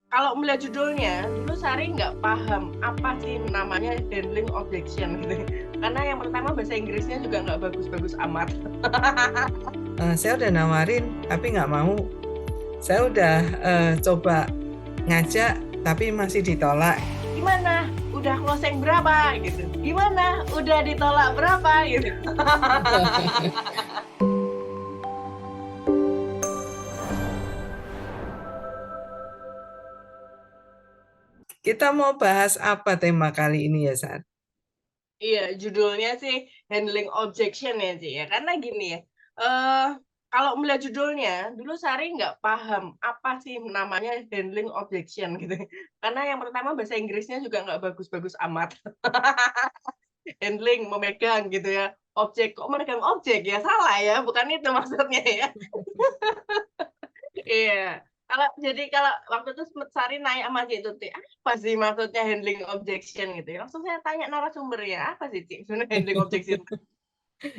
Kalau melihat judulnya, dulu Sari nggak paham apa sih namanya handling objection gitu. Karena yang pertama bahasa Inggrisnya juga nggak bagus-bagus amat. Saya udah nawarin tapi nggak mau. Saya udah coba ngajak tapi masih ditolak. Gimana? Udah closing berapa gitu? Gimana? Udah ditolak berapa gitu? Kita mau bahas apa tema kali ini ya, Sar? Iya, judulnya sih handling objection ya, Ci, ya. Karena gini ya, eh kalau melihat judulnya, dulu Sari nggak paham apa sih namanya handling objection gitu. Karena yang pertama bahasa Inggrisnya juga nggak bagus-bagus amat. Handling, memegang gitu ya. Objek, kok memegang objek ya? Salah ya, bukan itu maksudnya ya. Iya. Kalau waktu itu sempet Sari nanya sama Cik Tuti, apa sih maksudnya handling objection gitu ya? Langsung saya tanya narasumbernya, apa sih Cik sebenarnya handling objection?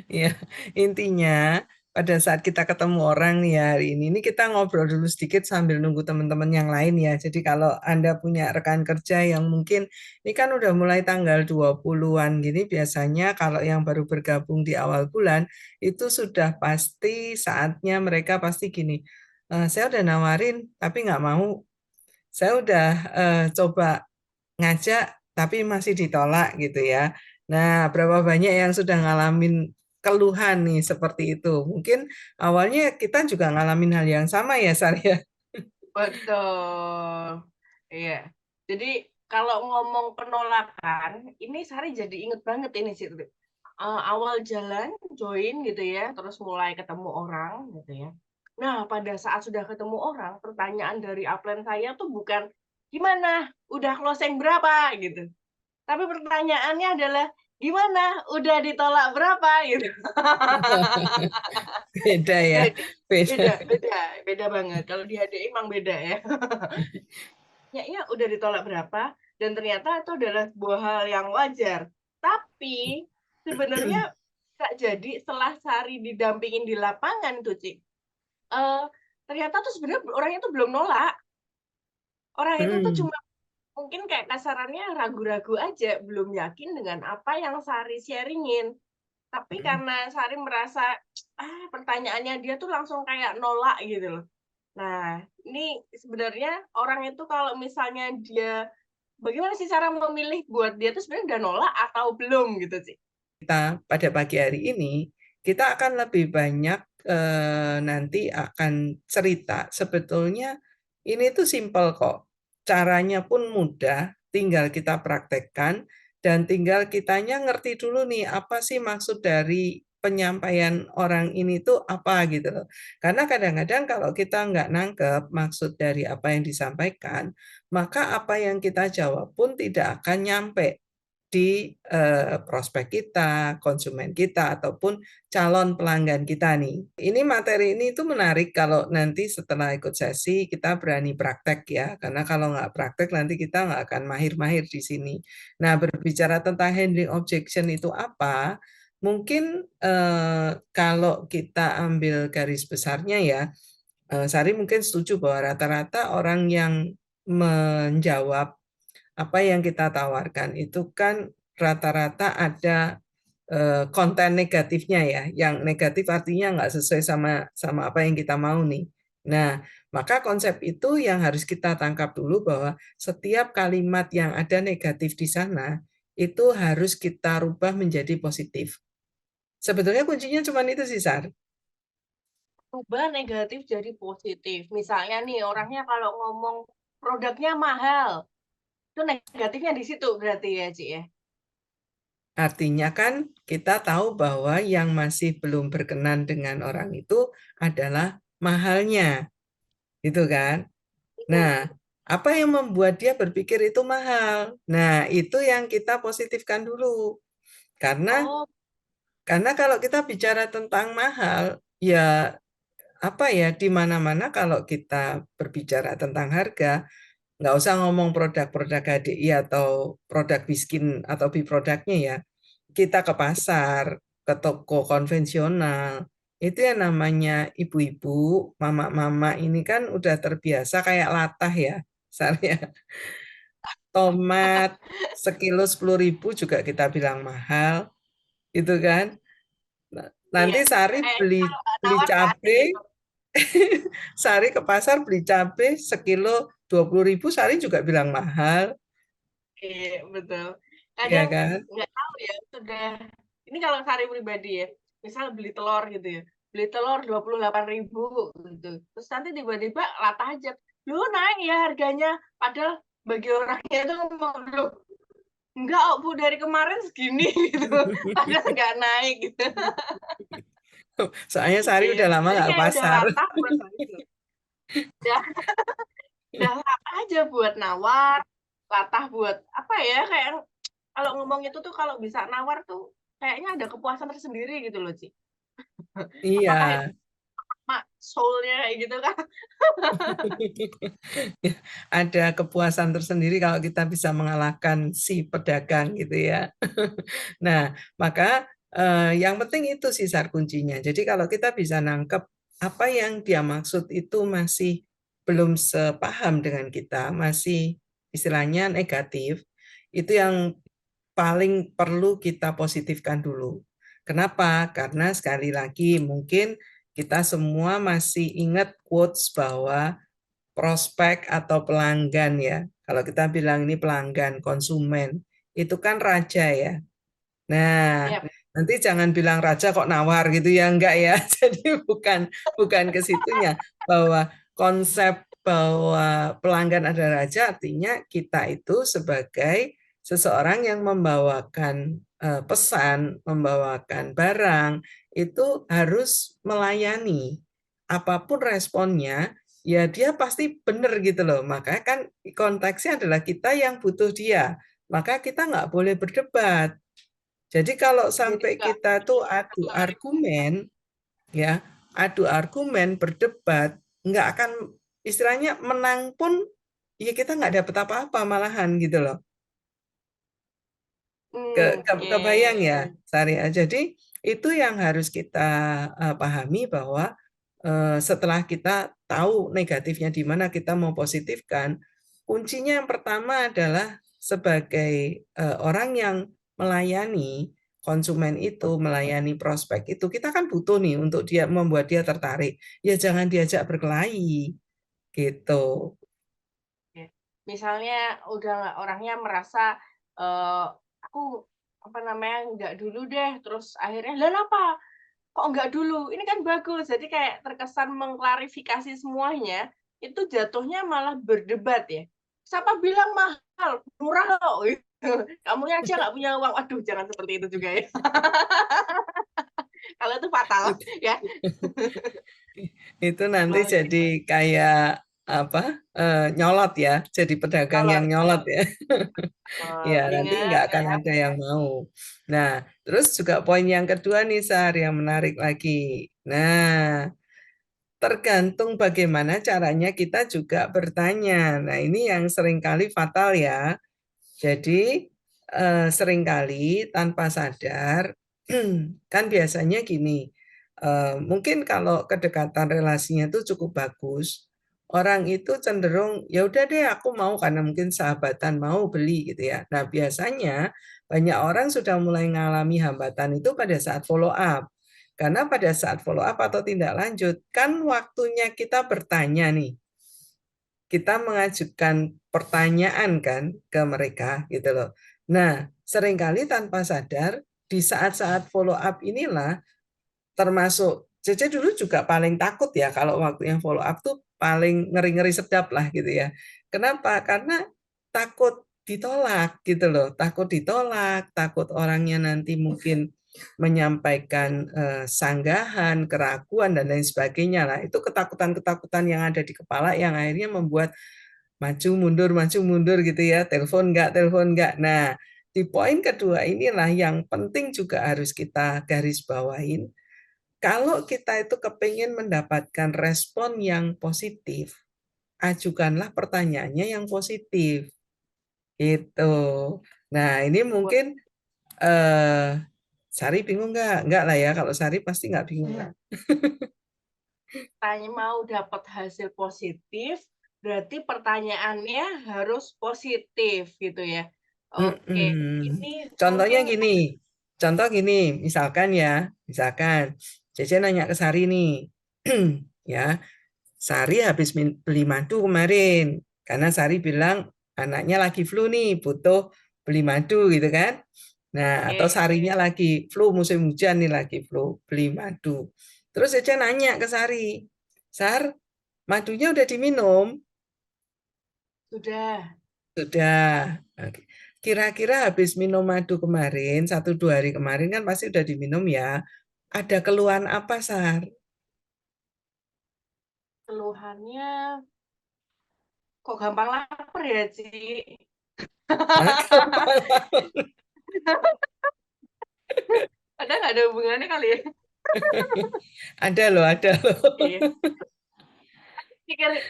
Ya, intinya pada saat kita ketemu orang nih ya hari ini kita ngobrol dulu sedikit sambil nunggu teman-teman yang lain ya. Jadi kalau Anda punya rekan kerja yang mungkin ini kan udah mulai tanggal 20-an gini, biasanya kalau yang baru bergabung di awal bulan itu sudah pasti saatnya mereka pasti gini, saya udah nawarin tapi nggak mau. Saya udah coba ngajak tapi masih ditolak gitu ya. Nah, berapa banyak yang sudah ngalamin keluhan nih seperti itu. Mungkin awalnya kita juga ngalamin hal yang sama ya, Sarya. Betul. Iya. Jadi kalau ngomong penolakan, ini Sari jadi inget banget ini sih. Awal jalan join gitu ya, terus mulai ketemu orang gitu ya. Nah, pada saat sudah ketemu orang, pertanyaan dari upline saya tuh bukan gimana, udah closing berapa gitu. Tapi pertanyaannya adalah gimana, udah ditolak berapa gitu. Beda ya, Beda, beda, beda. beda, beda banget. Kalau di HDI emang beda ya. Ya udah ditolak berapa, dan ternyata itu adalah sebuah hal yang wajar. Tapi sebenarnya Kak, jadi setelah Sari didampingin di lapangan tuh, Cik, ternyata tuh sebenarnya orangnya tuh belum nolak. Orang itu tuh Hmm, cuma mungkin kayak kasarannya ragu-ragu aja, belum yakin dengan apa yang Sari sharingin. Tapi karena Sari merasa, pertanyaannya dia tuh langsung kayak nolak gitu loh. Nah, ini sebenarnya orang itu kalau misalnya dia bagaimana sih cara memilih buat dia tuh sebenarnya udah nolak atau belum gitu sih? kita pada pagi hari ini kita akan lebih banyak nanti akan cerita sebetulnya ini tuh simpel kok. Caranya pun mudah, tinggal kita praktekkan dan tinggal kitanya ngerti dulu nih apa sih maksud dari penyampaian orang ini tuh apa gitu loh. Karena kadang-kadang kalau kita nggak nangkep maksud dari apa yang disampaikan, maka apa yang kita jawab pun tidak akan nyampe di prospek kita, konsumen kita, ataupun calon pelanggan kita nih. Ini materi ini itu menarik kalau nanti setelah ikut sesi kita berani praktek ya, karena kalau nggak praktek nanti kita nggak akan mahir-mahir di sini. Nah, berbicara tentang handling objection itu apa, mungkin kalau kita ambil garis besarnya ya, Sari mungkin setuju bahwa rata-rata orang yang menjawab apa yang kita tawarkan itu kan rata-rata ada konten negatifnya ya, yang negatif artinya nggak sesuai sama sama apa yang kita mau nih. Nah, maka konsep itu yang harus kita tangkap dulu bahwa setiap kalimat yang ada negatif di sana itu harus kita rubah menjadi positif. Sebetulnya kuncinya cuma itu sih, Sar. Ubah negatif jadi positif. Misalnya nih, orangnya kalau ngomong produknya mahal, itu negatifnya di situ berarti ya, Ci ya? Artinya kan kita tahu bahwa yang masih belum berkenan dengan orang itu adalah mahalnya, gitu kan? Nah, apa yang membuat dia berpikir itu mahal? Nah, itu yang kita positifkan dulu. Karena Oh, kalau kita bicara tentang mahal, ya apa ya di mana-mana kalau kita berbicara tentang harga, nggak usah ngomong produk-produk HDI atau produk miskin atau biproduknya ya. Kita ke pasar, ke toko konvensional, itu yang namanya ibu-ibu, mama-mama ini kan udah terbiasa kayak latah ya. Sari ya. Tomat sekilo 10.000 juga kita bilang mahal, itu kan. Iya, Nanti Sari beli kalau nggak beli nawar nggak asik cabai, itu. Sari ke pasar beli cabai sekilo 20.000, Sari juga bilang mahal, Iya, betul. ya Kadang kan? nggak tahu ya, sudah. Ini kalau Sari pribadi ya, misal beli telur gitu ya, beli telur 28.000 gitu. Terus nanti tiba-tiba latah aja, lu naik ya harganya. Padahal bagi orangnya itu ngomong, "Loh, enggak Bu, dari kemarin segini," gitu. Padahal nggak naik gitu. Soalnya Sari Iya, udah lama jadi nggak ke kayak udah pasar. latah buat itu. Udah, udah latah aja buat nawar, latah buat apa ya, kayak kalau ngomong itu tuh kalau bisa nawar tuh kayaknya ada kepuasan tersendiri gitu loh, Ci. Iya. Apakah itu mak soul-nya kayak gitu kan? Ada kepuasan tersendiri kalau kita bisa mengalahkan si pedagang gitu ya. Nah, maka yang penting itu sih sar kuncinya. Jadi kalau kita bisa nangkep apa yang dia maksud itu masih belum sepaham dengan kita, masih istilahnya negatif, itu yang paling perlu kita positifkan dulu. Kenapa? Karena sekali lagi mungkin kita semua masih ingat quotes bahwa prospek atau pelanggan ya. Kalau kita bilang ini pelanggan, konsumen, itu kan raja ya. Nah, Yap. nanti jangan bilang raja kok nawar gitu ya, enggak ya. Jadi bukan ke situnya bahwa konsep bahwa pelanggan ada raja artinya kita itu sebagai seseorang yang membawakan pesan, membawakan barang itu harus melayani. Apapun responnya, ya dia pasti benar gitu loh. Makanya kan konteksnya adalah kita yang butuh dia. Maka kita nggak boleh berdebat. Jadi kalau Jadi sampai nggak kita tuh adu argumen, ya, adu argumen, berdebat, nggak akan istilahnya menang pun, ya kita nggak dapat apa-apa malahan gitu loh. iya, Kebayang iya, ya, iya. Saria. Jadi itu yang harus kita pahami bahwa setelah kita tahu negatifnya di mana kita mau positifkan, kuncinya yang pertama adalah sebagai orang yang melayani konsumen itu, melayani prospek itu, kita kan butuh nih untuk dia membuat dia tertarik. Ya jangan diajak berkelahi gitu. Iya. Misalnya udah orangnya merasa eh, aku apa namanya nggak dulu deh, terus akhirnya lah apa? Kok nggak dulu? Ini kan bagus. Jadi kayak terkesan mengklarifikasi semuanya, itu jatuhnya malah berdebat ya. Siapa bilang mahal? Murah loh. Gitu. Kamu aja nggak punya uang. Aduh, jangan seperti itu juga ya. Kalau itu fatal ya. Itu nanti Kalau jadi kayak apa nyolot ya, jadi pedagang kalau yang nyolot ya. Ya nanti ingat nggak akan ya. ada yang mau. Nah, terus juga poin yang kedua nih Sar yang menarik lagi. Nah, tergantung bagaimana caranya kita juga bertanya. Nah, ini yang seringkali fatal ya. Jadi seringkali tanpa sadar kan biasanya gini, mungkin kalau kedekatan relasinya itu cukup bagus, orang itu cenderung ya udah deh aku mau karena mungkin sahabatan mau beli gitu ya. Nah biasanya banyak orang sudah mulai mengalami hambatan itu pada saat follow up. Karena pada saat follow up atau tindak lanjut kan waktunya kita bertanya nih, kita mengajukan pertanyaan kan ke mereka gitu loh. Nah, seringkali tanpa sadar di saat-saat follow up inilah termasuk Cece dulu juga paling takut ya kalau waktu yang follow up tuh paling ngeri-ngeri sedap lah gitu ya. Kenapa? Karena takut ditolak gitu loh, takut ditolak, takut orangnya nanti mungkin menyampaikan sanggahan, keraguan dan lain sebagainya lah. Itu ketakutan-ketakutan yang ada di kepala yang akhirnya membuat maju mundur gitu ya, telepon enggak. Nah, di poin kedua inilah yang penting juga harus kita garis bawain. Kalau kita itu kepingin mendapatkan respon yang positif, ajukanlah pertanyaannya yang positif. Itu. Nah, ini mungkin eh, Sari bingung nggak? Nggak lah ya, kalau Sari pasti nggak bingung. Tanya mau dapat hasil positif, berarti pertanyaannya harus positif gitu ya. Oke, Mm-mm. ini Contohnya mungkin gini, contoh gini, misalkan Cece nanya ke Sari nih, ya, Sari habis beli madu kemarin, karena Sari bilang anaknya lagi flu nih, butuh beli madu gitu kan. Nah, atau oke, Sarinya lagi flu, musim hujan nih lagi flu, beli madu. Terus Cece nanya ke Sari, Sar, madunya udah diminum? sudah Sudah. Oke. Kira-kira habis minum madu kemarin, 1-2 hari kemarin kan pasti udah diminum ya. Ada keluhan apa, Sar? keluhannya kok gampang lapar ya, Ci? Hah, kepala. Ada nggak ada hubungannya kali ya? Ada loh, ada loh. Iya.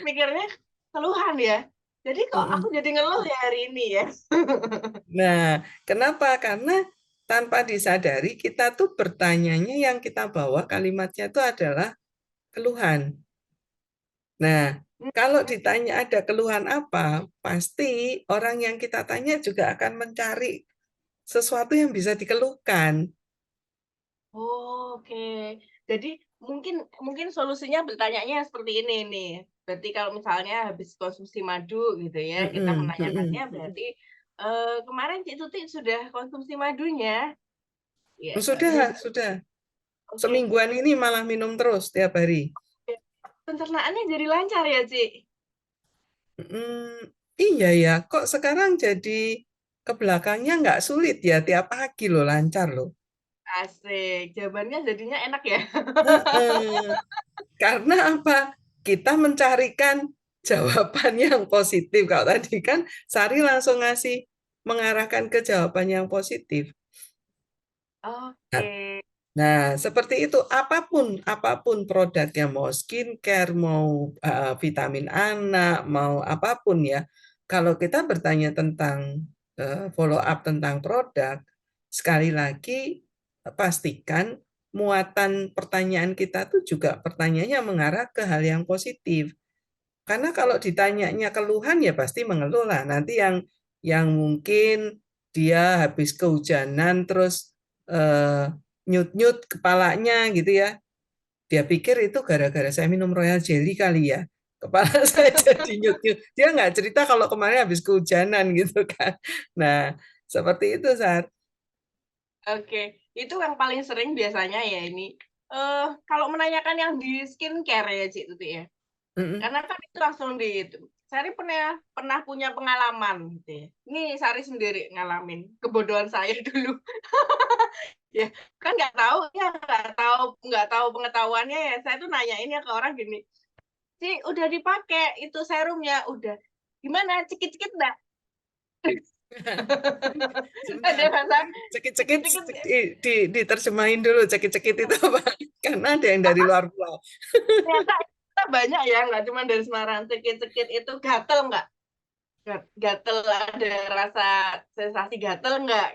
Mikirnya keluhan ya. Jadi kok aku Mm-mm. jadi ngeluh ya hari ini ya. Nah, kenapa? Karena tanpa disadari kita tuh bertanyanya yang kita bawa kalimatnya itu adalah keluhan. Nah, kalau ditanya ada keluhan apa, pasti orang yang kita tanya juga akan mencari sesuatu yang bisa dikeluhkan. Oke. Jadi mungkin mungkin solusinya bertanyanya seperti ini nih. Berarti kalau misalnya habis konsumsi madu gitu ya, kita Mm-mm, menanyakannya mm-mm. berarti kemarin Cik Tuti sudah konsumsi madunya. Ya, Sudah, biasa. sudah. Oke. Semingguan ini malah minum terus tiap hari. Pencernaannya jadi lancar ya, Cik? Iya ya, kok sekarang jadi ke belakangnya nggak sulit ya, tiap pagi loh lancar loh. Asik. Jawabannya jadinya enak ya. Heeh. Karena apa? Kita mencarikan jawaban yang positif. Kalau tadi kan Sari langsung mengarahkan ke jawaban yang positif. Oke. Nah, seperti itu apapun produknya mau skincare, mau vitamin anak, mau apapun ya. Kalau kita bertanya tentang follow up tentang produk, sekali lagi pastikan muatan pertanyaan kita tuh juga pertanyaannya mengarah ke hal yang positif. Karena kalau ditanyanya keluhan ya pasti mengeluh lah. Nanti yang mungkin dia habis kehujanan terus eh, nyut-nyut kepalanya gitu ya. Dia pikir itu gara-gara saya minum Royal Jelly kali ya. Kepala saya jadi nyut-nyut. Dia nggak cerita kalau kemarin habis kehujanan gitu kan. Nah, seperti itu saat. Oke. Itu yang paling sering biasanya ya ini. Kalau menanyakan yang di skincare ya, Cik Tuti ya. Mm-mm. Karena kan itu langsung di itu. Sari pernah pernah punya pengalaman gitu ya. Ini Sari sendiri ngalamin kebodohan saya dulu. Ya, kan nggak tahu pengetahuannya ya. Saya tuh nanyain ya ke orang gini, "Ci, udah dipakai itu serumnya, udah. Gimana? Cekit-cekit enggak?" Ada Sebentar. rasa Cekit-cekit cekit-cekit diterjemahin dulu cekit-cekit itu apa? Karena ada yang dari luar pulau. ternyata kita banyak ya, nggak cuma dari Semarang. Cekit-cekit itu gatel nggak? Gatel ada rasa sensasi gatel nggak?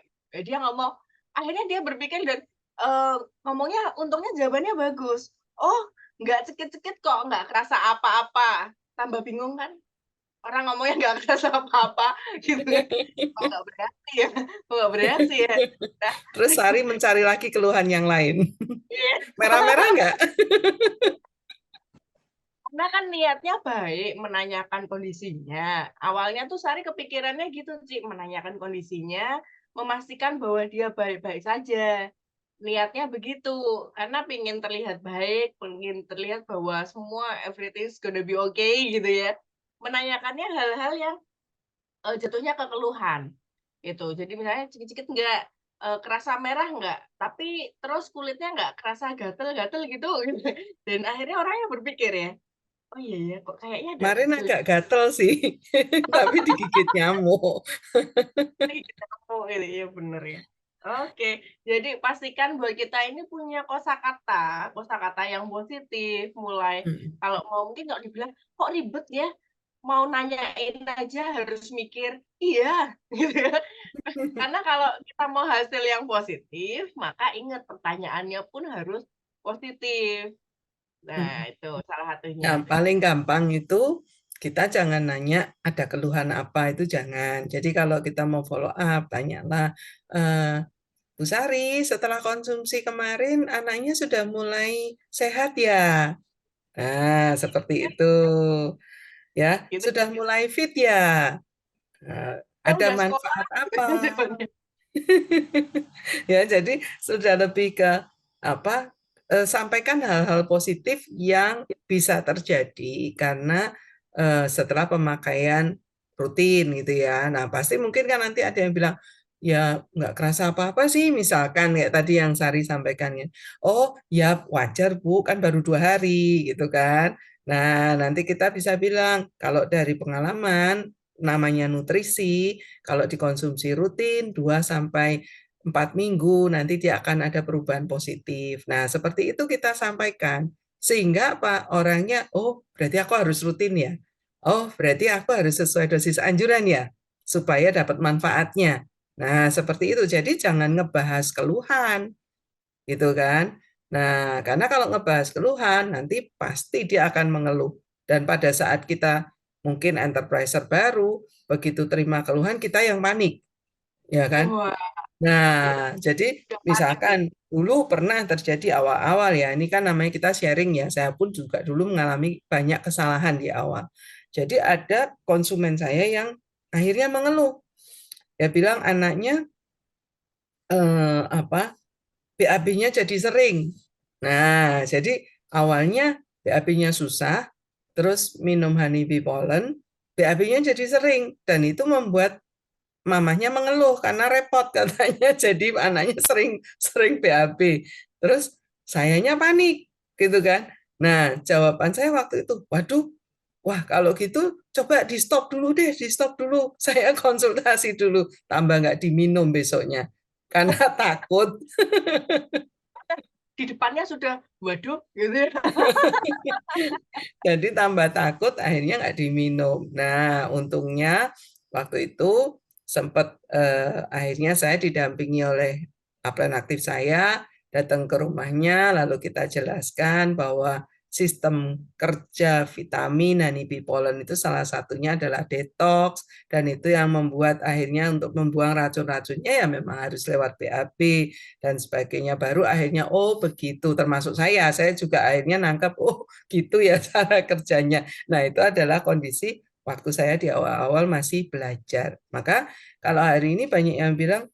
Dia ngomong, akhirnya dia berpikir dan eh, ngomongnya untungnya jawabannya bagus. Oh, nggak cekit-cekit kok, nggak kerasa apa-apa. Tambah bingung kan? Orang ngomongnya nggak kerasa apa-apa gitu kan. Oh, nggak berarti ya. Oh, nggak berarti ya. Nah, Terus Sari mencari lagi keluhan yang lain. iya. Merah-merah nggak? Karena kan niatnya baik menanyakan kondisinya. Awalnya tuh Sari kepikirannya gitu sih, menanyakan kondisinya, memastikan bahwa dia baik-baik saja. Niatnya begitu, karena pengen terlihat baik, pengen terlihat bahwa semua everything's gonna be okay gitu ya. Menanyakannya hal-hal yang jatuhnya ke keluhan gitu. Jadi misalnya cekit-cekit nggak kerasa merah nggak, tapi terus kulitnya nggak kerasa gatel-gatel gitu. Dan akhirnya orangnya berpikir ya, oh iya ya, kok kayaknya ada Kemarin jelek agak gatel sih, tapi digigit nyamuk. gitu. Oh iya bener ya. Oke, jadi pastikan bahwa kita ini punya kosakata yang positif. Mulai Hmm. kalau mau mungkin kalau dibilang kok ribet ya, mau nanyain aja harus mikir, iya, gitu ya. Karena kalau kita mau hasil yang positif, maka ingat pertanyaannya pun harus positif. Nah, itu salah satunya. Nah, paling gampang itu Kita jangan nanya ada keluhan apa, itu jangan. Jadi kalau kita mau follow up, tanyalah, eh, Bu Sari, setelah konsumsi kemarin anaknya sudah mulai sehat ya? Nah, seperti itu. Ya, Gitu sudah gitu. mulai fit ya? Nah, Saya ada udah sekolah manfaat apa? jawabannya. Ya, jadi sudah lebih ke apa? Sampaikan hal-hal positif yang bisa terjadi karena setelah pemakaian rutin gitu ya. Nah, pasti mungkin kan nanti ada yang bilang, ya nggak kerasa apa-apa sih, misalkan kayak tadi yang Sari sampaikan ya. Oh, ya wajar Bu, kan baru 2 hari gitu kan. Nah, nanti kita bisa bilang kalau dari pengalaman namanya nutrisi, kalau dikonsumsi rutin 2 sampai 4 minggu, nanti dia akan ada perubahan positif. Nah, seperti itu kita sampaikan. Sehingga apa? Orangnya, oh berarti aku harus rutin ya. Oh, berarti aku harus sesuai dosis anjuran ya, supaya dapat manfaatnya. Nah, seperti itu. Jadi jangan ngebahas keluhan, gitu kan. Nah, karena kalau ngebahas keluhan, nanti pasti dia akan mengeluh. Dan pada saat kita mungkin enterpriser baru, begitu terima keluhan, kita yang panik, ya kan? Wah, Nah, jadi udah panik nih. misalkan dulu pernah terjadi awal-awal ya, ini kan namanya kita sharing ya, saya pun juga dulu mengalami banyak kesalahan di awal. Jadi ada konsumen saya yang akhirnya mengeluh. Dia bilang anaknya apa BAB-nya jadi sering. Nah, jadi awalnya BAB-nya susah, terus minum honeybee pollen, BAB-nya jadi sering, dan itu membuat mamahnya mengeluh karena repot katanya, jadi anaknya sering sering BAB. Terus sayanya panik, gitu kan. Nah, jawaban saya waktu itu, waduh, wah kalau gitu coba di stop dulu deh, di stop dulu. Saya konsultasi dulu, tambah nggak diminum besoknya. Karena takut. Di depannya sudah, waduh, gitu ya. Jadi tambah takut, akhirnya nggak diminum. Nah, untungnya waktu itu sempat akhirnya saya didampingi oleh aplen aktif saya, datang ke rumahnya, lalu kita jelaskan bahwa sistem kerja vitamin dan pollen itu salah satunya adalah detox, dan itu yang membuat akhirnya untuk membuang racun-racunnya ya memang harus lewat BAB dan sebagainya. Baru akhirnya, oh begitu, termasuk saya juga akhirnya nangkep, oh gitu ya cara kerjanya. Nah, itu adalah kondisi waktu saya di awal-awal masih belajar. Maka kalau hari ini banyak yang bilang,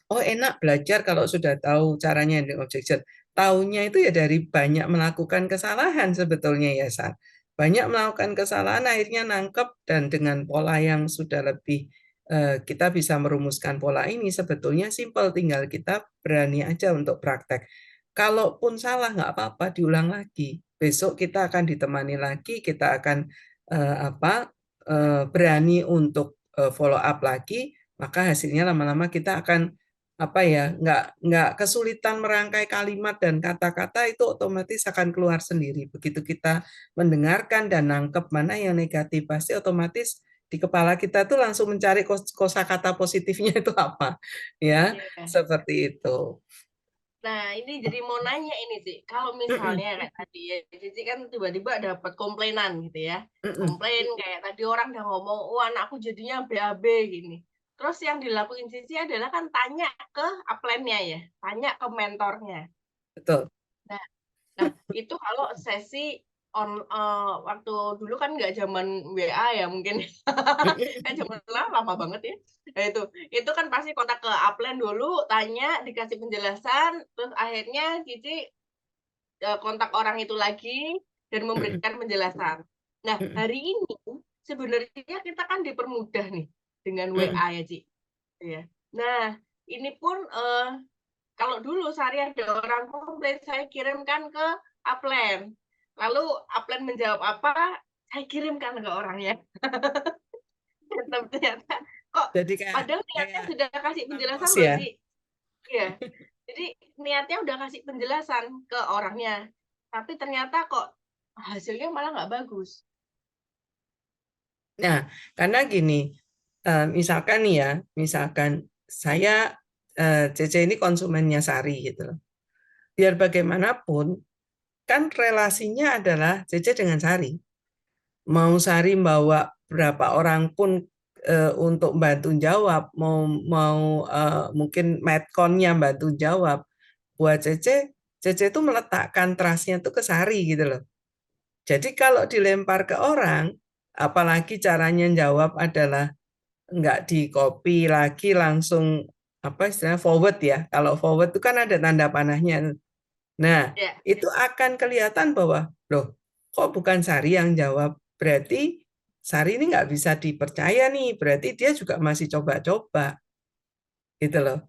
oh enak belajar kalau sudah tahu caranya handling objection. Taunya itu ya dari banyak melakukan kesalahan sebetulnya ya, San. Banyak melakukan kesalahan akhirnya nangkep, dan dengan pola yang sudah lebih kita bisa merumuskan pola ini sebetulnya simpel, tinggal kita berani aja untuk praktek. Kalaupun salah nggak apa-apa, diulang lagi. Besok kita akan ditemani lagi, kita akan berani untuk follow up lagi, maka hasilnya lama-lama kita akan apa ya, nggak kesulitan merangkai kalimat dan kata-kata, itu otomatis akan keluar sendiri. Begitu kita mendengarkan dan nangkep mana yang negatif, pasti otomatis di kepala kita tuh langsung mencari kosakata positifnya itu apa, ya Iya. seperti itu. Nah, ini jadi mau nanya ini sih, kalau misalnya kayak tadi ya, Cici kan tiba-tiba dapat komplainan gitu ya, komplain kayak tadi orang udah ngomong, oh anakku jadinya BAB gini. Terus yang dilakuin Cici adalah kan tanya ke upline-nya ya, tanya ke mentornya. Betul. Nah, nah itu kalau sesi waktu dulu kan nggak zaman WA ya mungkin, kan zaman lama banget ya. Nah, itu kan pasti kontak ke upline dulu, tanya, dikasih penjelasan, terus akhirnya Cici kontak orang itu lagi dan memberikan penjelasan. Nah, hari ini sebenarnya kita kan dipermudah nih dengan WA ya, Ci. Ya. Nah, ini pun kalau dulu sehari ada orang komplain, saya kirimkan ke upline. Lalu upline menjawab apa, saya kirimkan ke orangnya. Dan ternyata kok Jadi kayak padahal niatnya kayak sudah kasih iklan penjelasan pos loh, ya. Ci. Iya. Jadi niatnya udah kasih penjelasan ke orangnya. Tapi ternyata kok hasilnya malah nggak bagus. Nah, karena gini, misalkan nih ya, misalkan saya CC ini konsumennya Sari gitu loh. Biar bagaimanapun kan relasinya adalah CC dengan Sari. mau Sari bawa berapa orang pun untuk bantu jawab, mau mau mungkin medconnya bantu jawab, buat Cece itu meletakkan trustnya tuh ke Sari gitu loh. Jadi kalau dilempar ke orang, apalagi caranya jawab adalah nggak di copy lagi langsung apa istilahnya forward ya. Kalau forward itu kan ada tanda panahnya. Nah, Ya, itu akan kelihatan bahwa loh, kok bukan Sari yang jawab? Berarti Sari ini nggak bisa dipercaya nih. Berarti dia juga masih coba-coba gitu loh.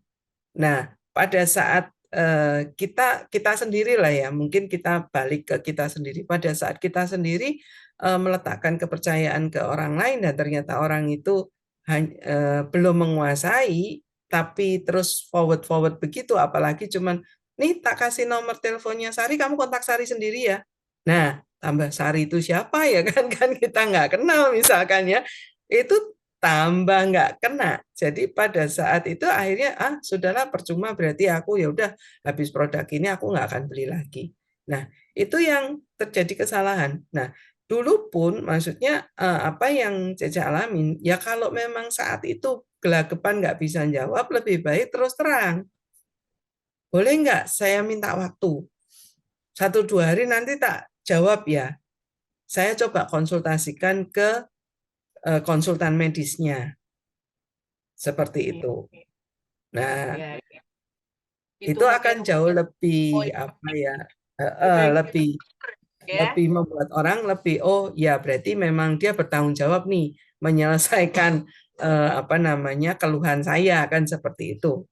Nah, pada saat kita kita sendiri lah ya, mungkin kita balik ke kita sendiri. Pada saat kita sendiri meletakkan kepercayaan ke orang lain dan ternyata orang itu belum menguasai, tapi terus forward-forward begitu, apalagi cuman, nih tak kasih nomor teleponnya Sari, kamu kontak Sari sendiri ya. Nah, tambah Sari itu siapa ya kan, kan kita nggak kenal misalkan ya. Itu tambah nggak kena. Jadi pada saat itu akhirnya sudahlah percuma berarti aku ya udah habis produk ini aku nggak akan beli lagi. Nah itu yang terjadi kesalahan. Nah dulu pun maksudnya apa yang Cece alamin ya kalau memang saat itu gelagapan nggak bisa jawab lebih baik terus terang. Boleh nggak saya minta waktu 1-2 hari nanti tak jawab ya. Saya coba konsultasikan ke konsultan medisnya seperti iya, itu. Nah, iya. Itu itu akan mungkin jauh lebih poin apa ya, perbaiki lebih ya. lebih membuat orang lebih oh ya berarti memang dia bertanggung jawab nih menyelesaikan apa namanya keluhan saya kan seperti itu,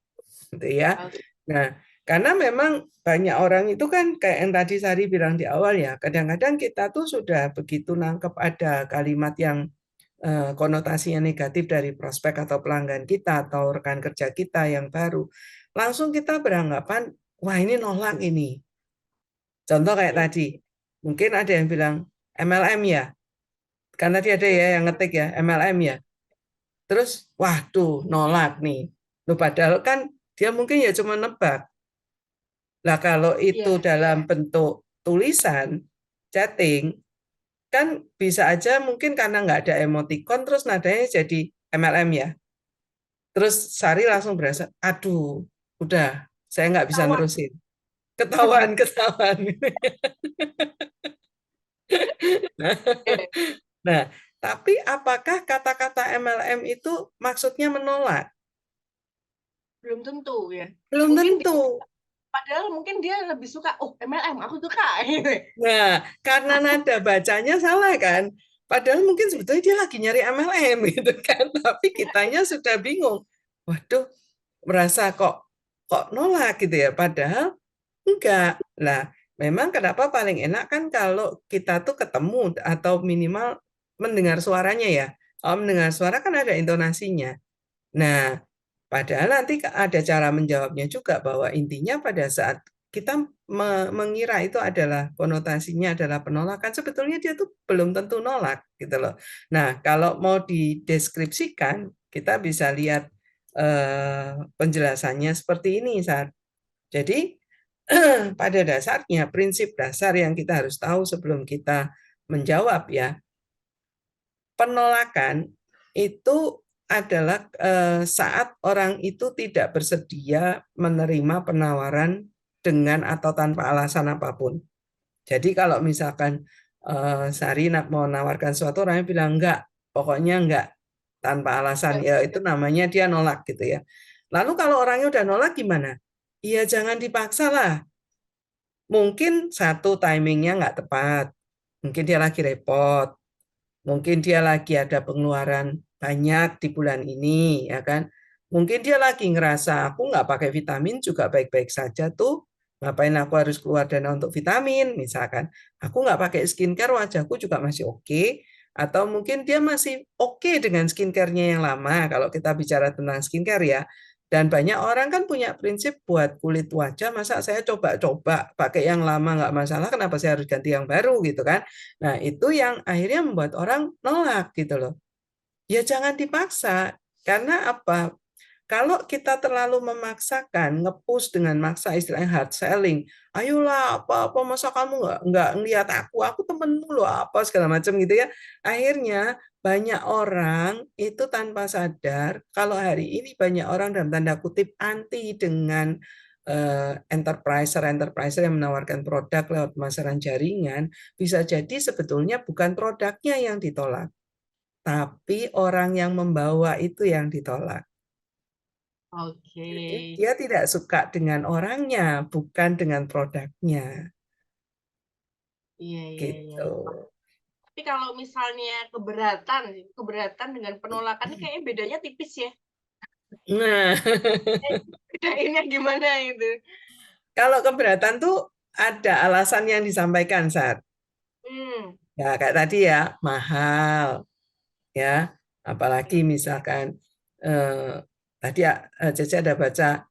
gitu ya. Oke. Nah, karena memang banyak orang itu kan kayak yang tadi Sari bilang di awal ya, kadang-kadang kita tuh sudah begitu nangkep ada kalimat yang konotasinya negatif dari prospek atau pelanggan kita atau rekan kerja kita yang baru, langsung kita beranggapan, wah ini nolak ini. Contoh kayak Iya, tadi, mungkin ada yang bilang MLM ya, karena dia ada ya yang ngetik ya MLM ya. Terus, waduh nolak nih. Loh, padahal kan dia mungkin ya cuma nebak. Lah kalau itu iya, dalam bentuk tulisan, chatting, kan bisa aja mungkin karena nggak ada emoticon terus nadanya jadi MLM ya. Terus Sari langsung berasa, aduh, udah, saya nggak bisa ketahuan. nerusin. Ketahuan, ketahuan. Iya, Nah, tapi apakah kata-kata MLM itu maksudnya menolak? belum tentu ya. Belum Mungkin tentu. padahal mungkin dia lebih suka, oh MLM, aku suka. Gitu. Nah, karena nada bacanya salah kan. Padahal mungkin sebetulnya dia lagi nyari MLM gitu kan. Tapi kitanya sudah bingung. Waduh, merasa kok kok nolak gitu ya. Padahal enggak. Nah, memang kenapa paling enak kan kalau kita tuh ketemu atau minimal mendengar suaranya ya. Kalau mendengar suara kan ada intonasinya. Nah, padahal nanti ada cara menjawabnya juga bahwa intinya pada saat kita mengira itu adalah konotasinya adalah penolakan, sebetulnya dia tuh belum tentu nolak gitu loh. Nah, kalau mau dideskripsikan, kita bisa lihat penjelasannya seperti ini, Sar. Jadi pada dasarnya prinsip dasar yang kita harus tahu sebelum kita menjawab ya, penolakan itu adalah saat orang itu tidak bersedia menerima penawaran dengan atau tanpa alasan apapun. Jadi kalau misalkan Sari mau menawarkan sesuatu, orangnya bilang enggak, pokoknya enggak, tanpa alasan, ya itu namanya dia nolak gitu ya. Lalu kalau orangnya udah nolak gimana? Iya jangan dipaksa lah. Mungkin satu timingnya nggak tepat, mungkin dia lagi repot, mungkin dia lagi ada pengeluaran banyak di bulan ini, ya kan? Mungkin dia lagi ngerasa aku nggak pakai vitamin juga baik-baik saja tuh. Ngapain aku harus keluar dana untuk vitamin, misalkan. Aku nggak pakai skincare, wajahku juga masih oke. Atau mungkin dia masih oke dengan skincare-nya yang lama, kalau kita bicara tentang skincare ya. Dan banyak orang kan punya prinsip buat kulit wajah, masa saya coba-coba pakai yang lama nggak masalah, kenapa saya harus ganti yang baru gitu kan. Nah, itu yang akhirnya membuat orang nolak gitu loh. Ya jangan dipaksa. Karena apa? Kalau kita terlalu memaksakan, nge-push dengan maksa istilahnya hard selling, ayolah apa-apa masa kamu nggak ngeliat aku temenmu loh apa segala macam gitu ya. Akhirnya banyak orang itu tanpa sadar kalau hari ini banyak orang dalam tanda kutip anti dengan enterpriser yang menawarkan produk lewat pemasaran jaringan, bisa jadi sebetulnya bukan produknya yang ditolak, tapi orang yang membawa itu yang ditolak. Oke. Jadi dia tidak suka dengan orangnya, bukan dengan produknya. Iya, iya, iya. Gitu. Tapi kalau misalnya keberatan dengan penolakan ini kayaknya bedanya tipis ya. Nah, Bedainnya gimana itu? kalau keberatan tuh ada alasan yang disampaikan saat Hmm, ya kayak tadi ya mahal ya, apalagi misalkan eh, tadi ya Cece ada baca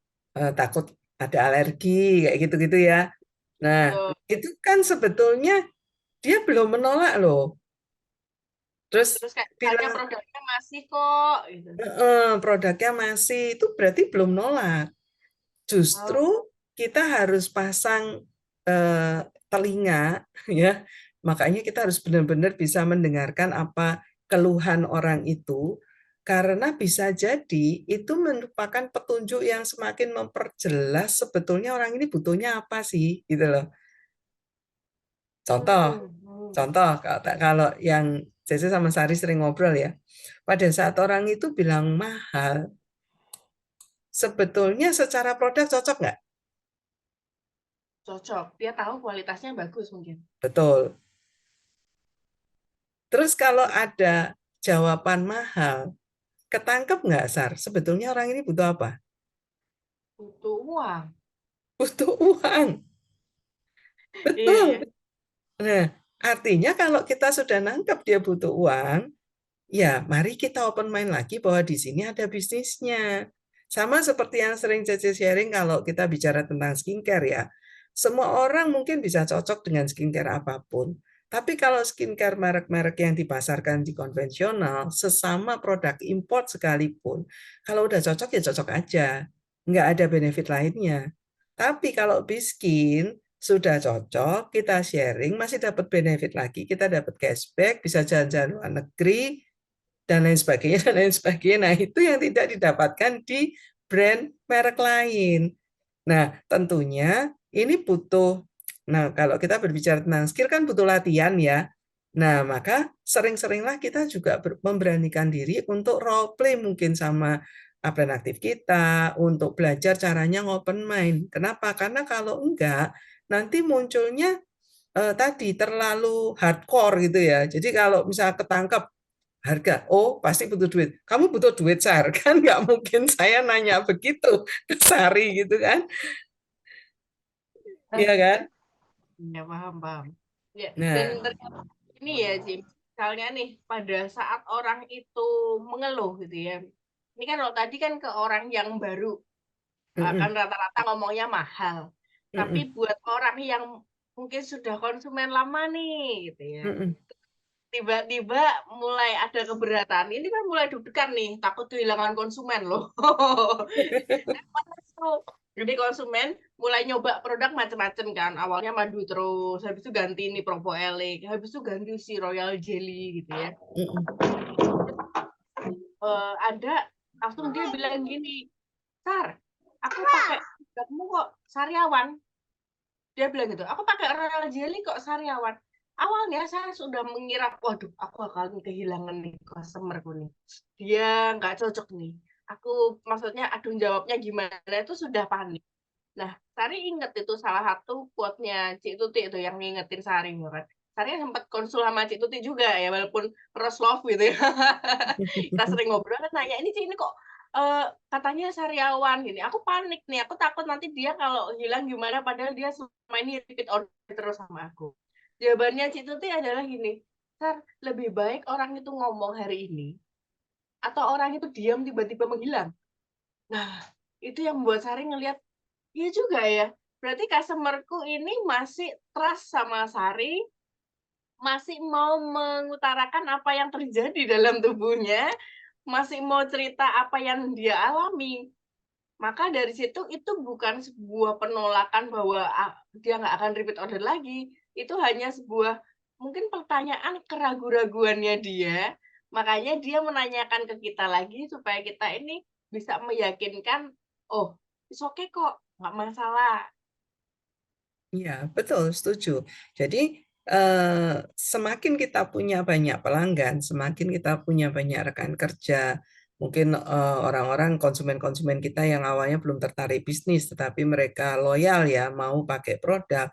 takut ada alergi kayak gitu-gitu ya. Nah, betul. itu kan sebetulnya dia belum menolak loh. Terus Terus kayak misalnya bilang produknya masih kok gitu. produknya masih itu berarti belum nolak. Oh, Justru kita harus pasang telinga ya. Makanya kita harus benar-benar bisa mendengarkan apa keluhan orang itu karena bisa jadi itu merupakan petunjuk yang semakin memperjelas sebetulnya orang ini butuhnya apa sih gitu loh. Contoh, hmm, hmm. contoh kalau yang Cece sama Sari sering ngobrol ya. Pada saat orang itu bilang mahal, sebetulnya secara produk cocok nggak? Cocok. Dia tahu kualitasnya bagus mungkin. Betul. Terus kalau ada jawaban mahal, ketangkep nggak, Sar? Sebetulnya orang ini butuh apa? Butuh uang. Butuh uang. Iya, Betul. iya. Nah, artinya kalau kita sudah nangkep dia butuh uang, ya mari kita open mind lagi bahwa di sini ada bisnisnya. Sama seperti yang sering Cece sharing kalau kita bicara tentang skincare ya. Semua orang mungkin bisa cocok dengan skincare apapun. Tapi kalau skincare merek-merek yang dipasarkan di konvensional, sesama produk import sekalipun, kalau udah cocok ya cocok aja. Nggak ada benefit lainnya. Tapi kalau biskin sudah cocok, kita sharing, masih dapat benefit lagi, kita dapat cashback, bisa jalan-jalan luar negeri, dan lain sebagainya, dan lain sebagainya. Nah, itu yang tidak didapatkan di brand merek lain. Nah, tentunya ini butuh, nah kalau kita berbicara tentang skill kan butuh latihan ya. Nah, maka sering-seringlah kita juga memberanikan diri untuk role play mungkin sama upline aktif kita, untuk belajar caranya ngopen mind. Kenapa? Karena kalau enggak, nanti munculnya tadi terlalu hardcore gitu ya. Jadi kalau misalnya ketangkep harga, oh pasti butuh duit. Kamu butuh duit, Sar. Kan nggak mungkin saya nanya begitu ke Sari gitu kan. Iya kan? Ya, paham, paham. Ya, dan Nah, ternyata ini ya, Jim. Misalnya nih, pada saat orang itu mengeluh gitu ya. Ini kan kalau tadi kan ke orang yang baru, kan mm-mm, rata-rata ngomongnya mahal. Tapi mm-mm, buat orang yang mungkin sudah konsumen lama nih, gitu ya. mm-mm. Tiba-tiba mulai ada keberatan. Ini kan mulai deg-degan nih, takut kehilangan konsumen loh. Jadi konsumen mulai nyoba produk macam-macam kan. Awalnya madu terus, habis itu ganti ini Propo Elix, habis itu ganti si Royal Jelly gitu ya. Ada langsung dia bilang gini, Sar, aku pakai produkmu kok sariawan. Dia bilang gitu, aku pakai Royal Jelly kok sariawan. Awalnya saya sudah mengira, waduh, aku akan kehilangan nih customerku nih. Dia nggak cocok nih. Aku maksudnya, aduh jawabnya gimana itu sudah panik. Nah, Sari inget itu salah satu quote-nya Cik Tuti itu yang ngingetin Sari kan. Sari sempat konsul sama Cik Tuti juga ya, walaupun first love gitu ya. Kita sering ngobrol kan nanya, ini Cik ini kok katanya sariawan gini. Aku panik nih, aku takut nanti dia kalau hilang gimana padahal dia selama ini repeat order terus sama aku. Jawabannya Cik Tuti adalah gini, Sar, lebih baik orang itu ngomong hari ini atau orang itu diam tiba-tiba menghilang. Nah, itu yang membuat Sari ngelihat, iya juga ya. Berarti customerku ini masih trust sama Sari, masih mau mengutarakan apa yang terjadi dalam tubuhnya, masih mau cerita apa yang dia alami. Maka dari situ itu bukan sebuah penolakan bahwa dia nggak akan repeat order lagi. Itu hanya sebuah mungkin pertanyaan keraguan-raguannya dia. Makanya dia menanyakan ke kita lagi supaya kita ini bisa meyakinkan, oh, it's okay kok, nggak masalah. Iya, betul, setuju. Jadi semakin kita punya banyak pelanggan, semakin kita punya banyak rekan kerja, mungkin orang-orang konsumen-konsumen kita yang awalnya belum tertarik bisnis, tetapi mereka loyal ya, mau pakai produk,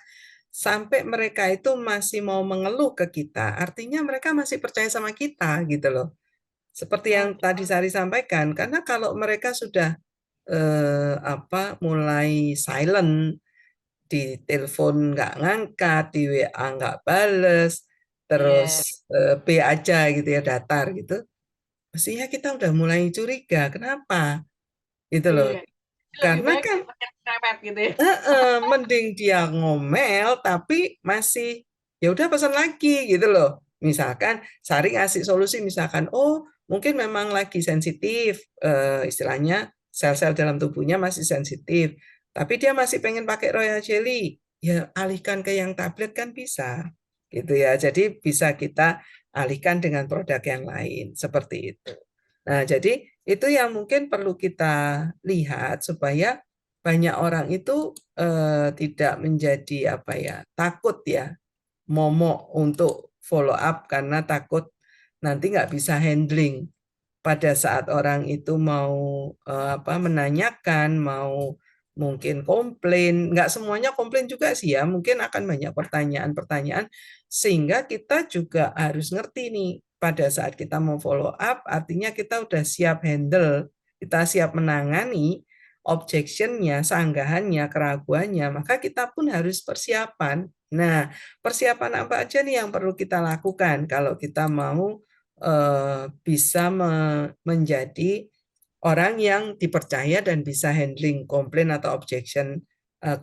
sampai mereka itu masih mau mengeluh ke kita, artinya mereka masih percaya sama kita gitu loh. Seperti yang Oke, tadi Sari sampaikan, karena kalau mereka sudah mulai silent, di telepon nggak ngangkat, di WA nggak bales, terus iya, B aja gitu ya, datar gitu. Mestinya kita udah mulai curiga, kenapa? Gitu loh. iya. Lebih Karena baik kan pakai krepet gitu ya. mending dia ngomel tapi masih ya udah pesan lagi gitu loh. Misalkan Sari ngasih solusi misalkan oh mungkin memang lagi sensitif istilahnya sel-sel dalam tubuhnya masih sensitif tapi dia masih pengen pakai Royal Jelly ya alihkan ke yang tablet kan bisa gitu ya. Jadi bisa kita alihkan dengan produk yang lain seperti itu. Nah, jadi itu yang mungkin perlu kita lihat supaya banyak orang itu tidak menjadi apa ya takut ya momok untuk follow up karena takut nanti nggak bisa handling pada saat orang itu mau menanyakan mau mungkin komplain nggak semuanya komplain juga sih ya mungkin akan banyak pertanyaan-pertanyaan sehingga kita juga harus ngerti nih pada saat kita mau follow up artinya kita udah siap handle kita siap menangani objectionnya, sanggahannya, keraguannya, maka kita pun harus persiapan. Nah, persiapan apa aja nih yang perlu kita lakukan kalau kita mau bisa menjadi orang yang dipercaya dan bisa handling komplain atau objection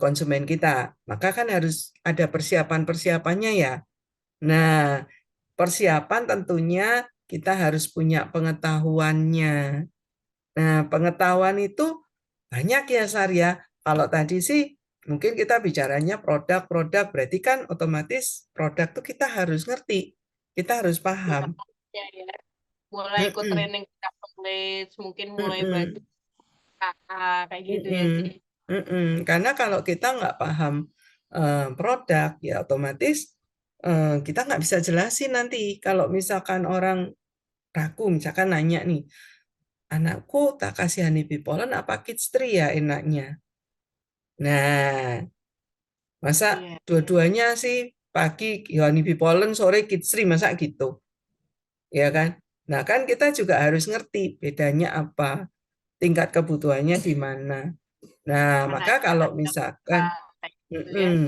konsumen kita. Maka kan harus ada persiapan-persiapannya ya. Nah, persiapan tentunya kita harus punya pengetahuannya. Nah, pengetahuan itu banyak ya, Sarya. Kalau tadi sih mungkin kita bicaranya produk-produk, berarti kan otomatis produk tuh kita harus ngerti, kita harus paham. Ya, ya. Mulai ikut Mm-mm, training knowledge, mungkin mulai belajar mm-mm, kayak gitu ya sih. mm-mm, mm-mm. Karena kalau kita nggak paham produk, ya otomatis kita nggak bisa jelasin nanti. Kalau misalkan orang ragu, misalkan nanya nih, anakku tak kasih honeybee pollen apa kids tree ya enaknya? Nah, masa Iya. dua-duanya sih pagi honeybee pollen, sore kids tree, masa gitu? Ya kan? Nah, kan kita juga harus ngerti bedanya apa, tingkat kebutuhannya di mana. Nah, Mana maka yang kalau ada misalkan, kayak gitu ya. mm-mm.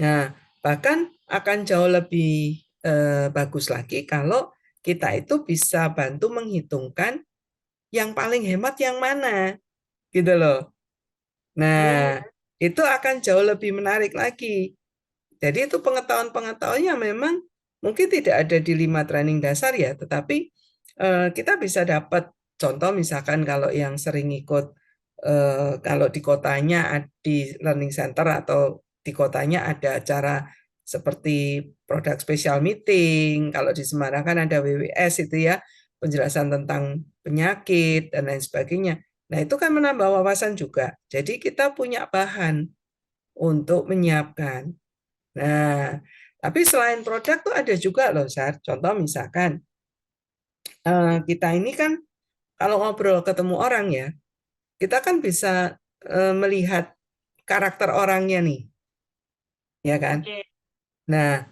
Nah, bahkan akan jauh lebih bagus lagi kalau kita itu bisa bantu menghitungkan yang paling hemat yang mana, gitu loh. Hmm, Nah, itu akan jauh lebih menarik lagi. Jadi itu pengetahuan-pengetahuannya memang mungkin tidak ada di 5 training dasar ya, tetapi kita bisa dapat contoh misalkan kalau yang sering ikut kalau di kotanya di learning center atau di kotanya ada acara seperti produk special meeting, kalau di Semarang kan ada WWS itu ya, penjelasan tentang penyakit dan lain sebagainya. Nah, itu kan menambah wawasan juga. Jadi kita punya bahan untuk menyiapkan. Nah, tapi selain produk tuh ada juga loh, Sar. Contoh misalkan kita ini kan kalau ngobrol ketemu orang ya, kita kan bisa melihat karakter orangnya nih, ya kan? oke. Nah,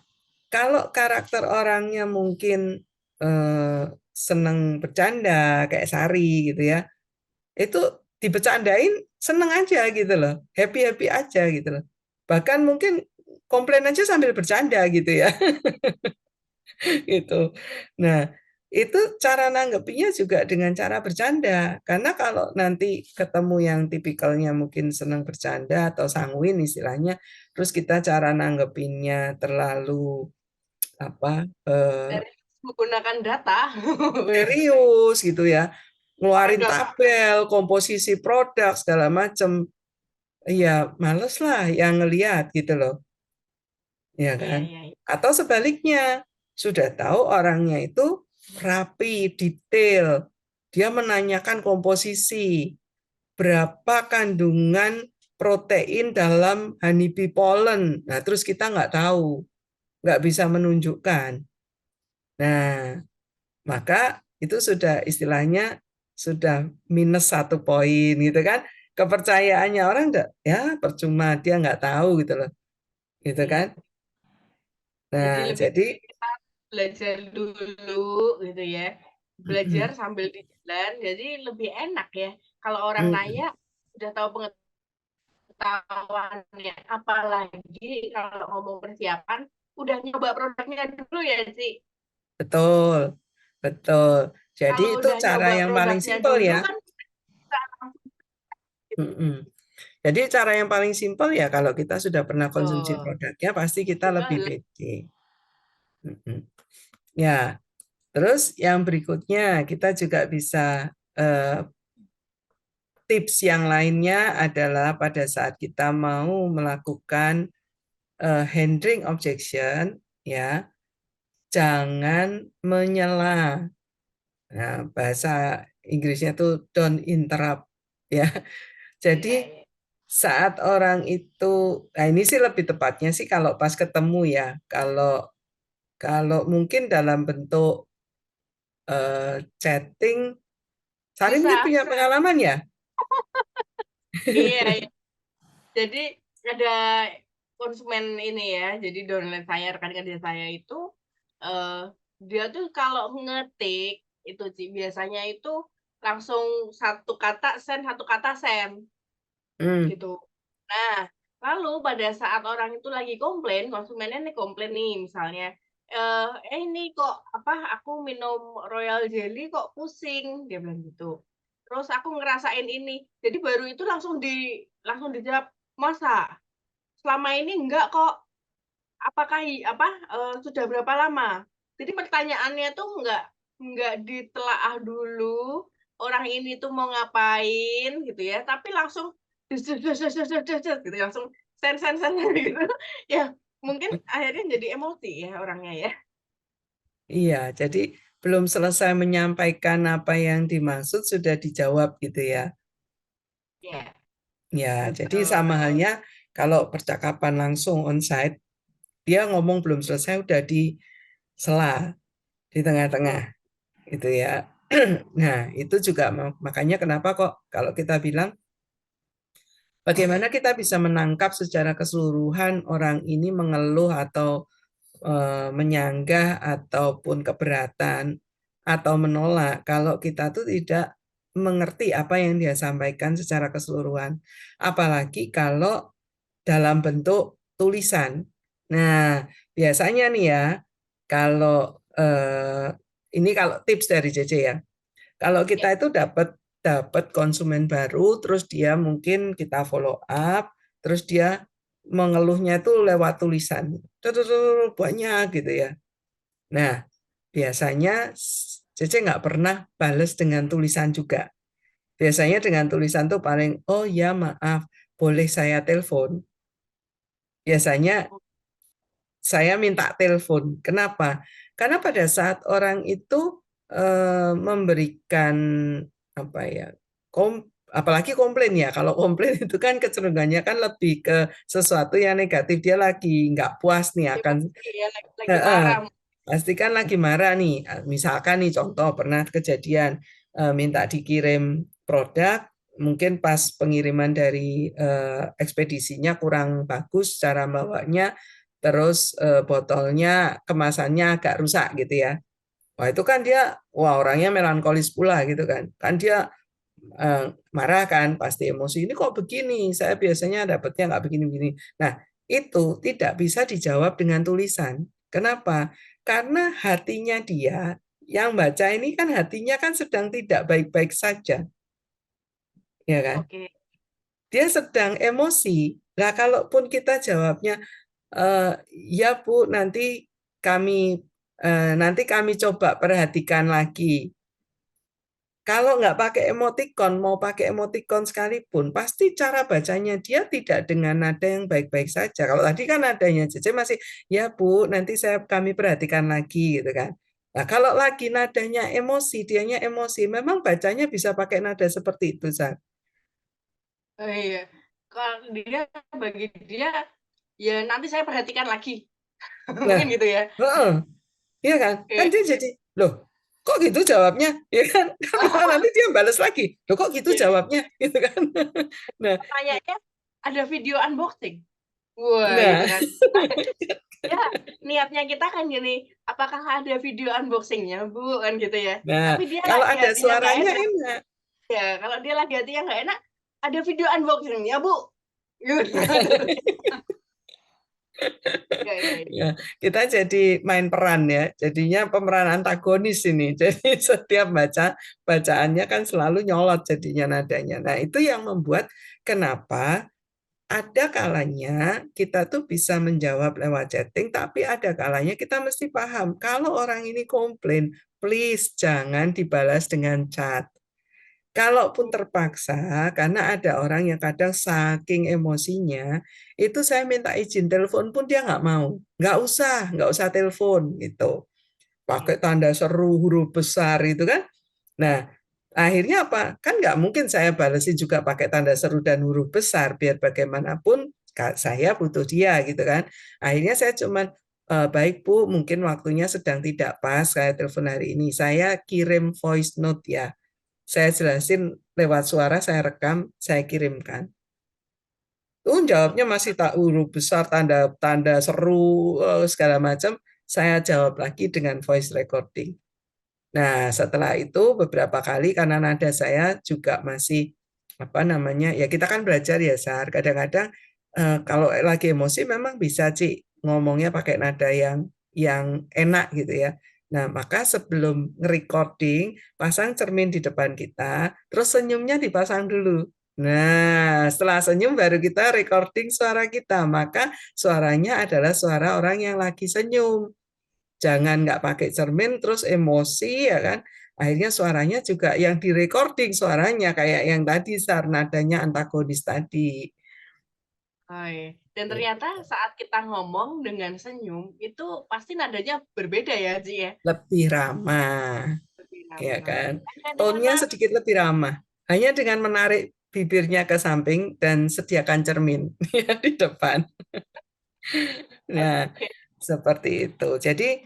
kalau karakter orangnya mungkin eh, seneng bercanda kayak Sari gitu ya, itu dibecandain seneng aja gitu loh, happy happy aja gitu loh. Bahkan mungkin komplain aja sambil bercanda gitu ya. Gitu. Nah, itu cara nanggepinnya juga dengan cara bercanda. Karena kalau nanti ketemu yang tipikalnya mungkin senang bercanda atau sanguin istilahnya, terus kita cara nanggepinnya terlalu apa Dari menggunakan data. serius gitu ya, ngeluarin Ada kak. tabel, komposisi produk segala macam. Iya, males lah yang ngelihat gitu loh, ya Iya, kan? iya, iya. Atau sebaliknya, sudah tahu orangnya itu rapi, detail. Dia menanyakan komposisi, berapa kandungan protein dalam honeybee pollen. Nah, terus kita nggak tahu, nggak bisa menunjukkan. Nah, maka itu sudah istilahnya sudah minus 1 poin gitu kan. Kepercayaannya orang enggak, ya percuma dia nggak tahu gitu loh, gitu kan. Iya. Jadi Nah, lebih jadi baik kita belajar dulu gitu ya. Belajar mm, sambil di jalan. Jadi lebih enak ya. Kalau orang nanya mm, udah tahu pengetahuannya. Apalagi kalau ngomong persiapan, udah nyoba produknya dulu ya sih. betul, betul. Jadi Kalau itu udah cara nyoba yang paling produknya simpel dulu ya. kan bisa langsung Mm-mm. Jadi cara yang paling simpel ya kalau kita sudah pernah konsumsi tuh. produknya pasti kita lebih Betul. pede. Mm-mm. Ya, terus yang berikutnya kita juga bisa eh, tips yang lainnya adalah pada saat kita mau melakukan handling objection, ya, jangan menyela. Nah, bahasa Inggrisnya itu don't interrupt, ya. Jadi Iya, iya. saat orang itu, nah ini sih lebih tepatnya sih kalau pas ketemu ya, kalau kalau mungkin dalam bentuk chatting, Sari mungkin Bisa. punya pengalaman ya. Iya, iya. Jadi ada konsumen ini ya. Jadi downline saya, rekan kerja saya itu eh, dia tuh kalau ngetik itu sih biasanya itu langsung satu kata send, satu kata send Hmm, gitu. Nah, lalu pada saat orang itu lagi komplain, konsumennya nih komplain nih misalnya, ini kok apa aku minum Royal Jelly kok pusing, dia bilang gitu. Terus aku ngerasain ini. Jadi baru itu langsung dijawab, masa selama ini enggak kok. Apakah apa sudah berapa lama? Jadi pertanyaannya tuh enggak ditelaah dulu orang ini tuh mau ngapain gitu ya, tapi langsung gitu langsung sen gitu. Ya, mungkin akhirnya jadi emosi ya orangnya ya. iya, jadi belum selesai menyampaikan apa yang dimaksud sudah dijawab gitu ya. Ya, Ya, jadi betul. sama halnya kalau percakapan langsung onsite, dia ngomong belum selesai udah di sela di tengah-tengah Betul. gitu ya. Nah, itu juga makanya kenapa kok kalau kita bilang bagaimana kita bisa menangkap secara keseluruhan orang ini mengeluh atau menyanggah ataupun keberatan atau menolak kalau kita tuh tidak mengerti apa yang dia sampaikan secara keseluruhan. Apalagi kalau dalam bentuk tulisan. Nah, biasanya nih ya, kalau ini kalau tips dari JJ ya, kalau Ya, kita itu dapat dapat konsumen baru, terus dia mungkin kita follow up, terus dia mengeluhnya itu lewat tulisan, banyak gitu ya. Nah, biasanya Cece nggak pernah bales dengan tulisan juga. Biasanya dengan tulisan tuh paling, oh ya maaf, boleh saya telepon. Biasanya saya minta telepon. Kenapa? Karena pada saat orang itu memberikan apa ya, apalagi komplain ya. Kalau komplain itu kan kecenderungannya kan lebih ke sesuatu yang negatif. Dia lagi nggak puas nih akan, emosi ya lagi marah. pasti kan lagi marah nih. Misalkan nih contoh pernah kejadian minta dikirim produk, mungkin pas pengiriman dari ekspedisinya kurang bagus cara bawanya, terus botolnya kemasannya agak rusak gitu ya. Wah itu kan dia, wah orangnya melankolis pula gitu kan. Kan dia eh, marah kan, pasti emosi. Ini kok begini? Saya biasanya dapatnya nggak begini-begini. Nah itu tidak bisa dijawab dengan tulisan. Kenapa? Karena hatinya dia yang baca ini kan hatinya kan sedang tidak baik-baik saja, ya kan? Oke. Dia sedang emosi. Nah, kalaupun kita jawabnya, ya Bu, nanti kami Nanti kami coba perhatikan lagi. Kalau nggak pakai emoticon, mau pakai emoticon sekalipun, pasti cara bacanya dia tidak dengan nada yang baik-baik saja. Kalau tadi kan nadanya Cece masih, ya Bu, nanti kami perhatikan lagi gitu kan. Nah, kalau lagi nadanya emosi, dianya emosi, memang bacanya bisa pakai nada seperti itu, San. Oh, iya. Kalau dia, bagi dia, ya nanti saya perhatikan lagi. Nah, Mungkin gitu ya. heeh, iya kan? Kan Oke. dia jadi, loh, kok gitu jawabnya? Ya kan? Kan nanti dia balas lagi. Loh, kok gitu Jadi jawabnya? Gitu kan? Nah, pertanyaannya, ada video unboxing. Wah, gitu nah, kan. Ya, niatnya kita kan gini, apakah ada video unboxingnya, Bu? Kan gitu ya. nah, Tapi dia kalau lagi ada hatinya nggak suaranya enak. enak. Ya, kalau dia lagi hatinya nggak enak, ada video unboxingnya, Bu. Gitu. Ya, ya, ya. Ya, kita jadi main peran ya. Jadinya pemeran antagonis ini. Jadi setiap bacaannya kan selalu nyolot jadinya nadanya. Nah, itu yang membuat kenapa ada kalanya kita tuh bisa menjawab lewat chatting, tapi ada kalanya kita mesti paham kalau orang ini komplain, please jangan dibalas dengan chat. Kalaupun terpaksa, karena ada orang yang kadang saking emosinya, itu saya minta izin telepon pun dia nggak usah telepon gitu. Pakai tanda seru huruf besar itu kan. Nah, akhirnya apa? Kan nggak mungkin saya balesi juga pakai tanda seru dan huruf besar, biar bagaimanapun saya butuh dia gitu kan. Akhirnya saya cuman, baik Bu, mungkin waktunya sedang tidak pas, saya telepon hari ini. Saya kirim voice note ya. Saya jelasin lewat suara, saya rekam, saya kirimkan. Jawabnya masih tak huruf besar, tanda-tanda seru, segala macam. Saya jawab lagi dengan voice recording. Nah, setelah itu beberapa kali karena nada saya juga masih apa namanya, ya kita kan belajar ya, Sar. Kadang-kadang kalau lagi emosi memang bisa Ci ngomongnya pakai nada yang enak gitu ya. Nah, maka sebelum nge-recording, pasang cermin di depan kita, terus senyumnya dipasang dulu. Nah, setelah senyum baru kita recording suara kita. Maka suaranya adalah suara orang yang lagi senyum. Jangan nggak pakai cermin terus emosi ya kan. Akhirnya suaranya juga yang direcording suaranya kayak yang tadi Sar nadanya antagonis tadi. Oh, iya. Dan ternyata saat kita ngomong dengan senyum, itu pasti nadanya berbeda ya, Ji ya. Lebih ramah Lebih ya ramah. kan. Bagaimana? Tone-nya sedikit lebih ramah. Hanya dengan menarik bibirnya ke samping dan sediakan cermin ya di depan. Nah, Oke. seperti itu. Jadi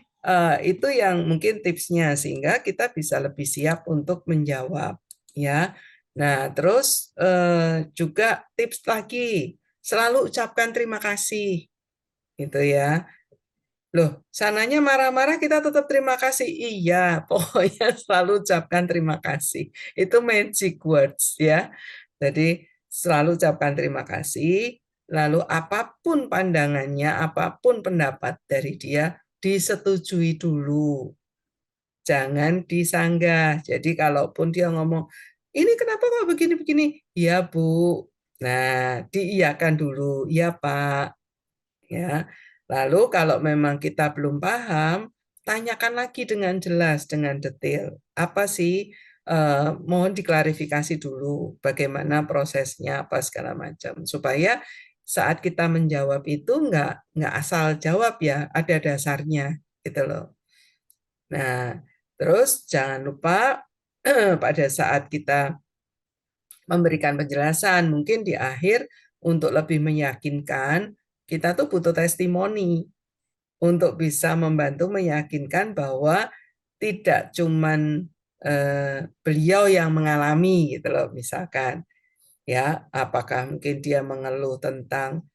itu yang mungkin tipsnya sehingga kita bisa lebih siap untuk menjawab ya. Nah, terus juga tips lagi, selalu ucapkan terima kasih gitu ya. Loh, sananya marah-marah kita tetap terima kasih. Iya, pokoknya selalu ucapkan terima kasih. Itu magic words ya. Jadi selalu ucapkan terima kasih, lalu apapun pandangannya, apapun pendapat dari dia, disetujui dulu. Jangan disanggah. Jadi kalaupun dia ngomong, ini kenapa kok begini-begini? Ya Bu. Nah, diiyakan dulu. Ya Pak. Ya. Lalu kalau memang kita belum paham, tanyakan lagi dengan jelas, dengan detail. Apa sih? Mohon diklarifikasi dulu bagaimana prosesnya apa segala macam supaya saat kita menjawab itu nggak asal jawab ya, ada dasarnya gitu loh. Nah, terus jangan lupa pada saat kita memberikan penjelasan, mungkin di akhir untuk lebih meyakinkan, kita tuh butuh testimoni untuk bisa membantu meyakinkan bahwa tidak cuman beliau yang mengalami gitu loh, misalkan ya apakah mungkin dia mengeluh tentang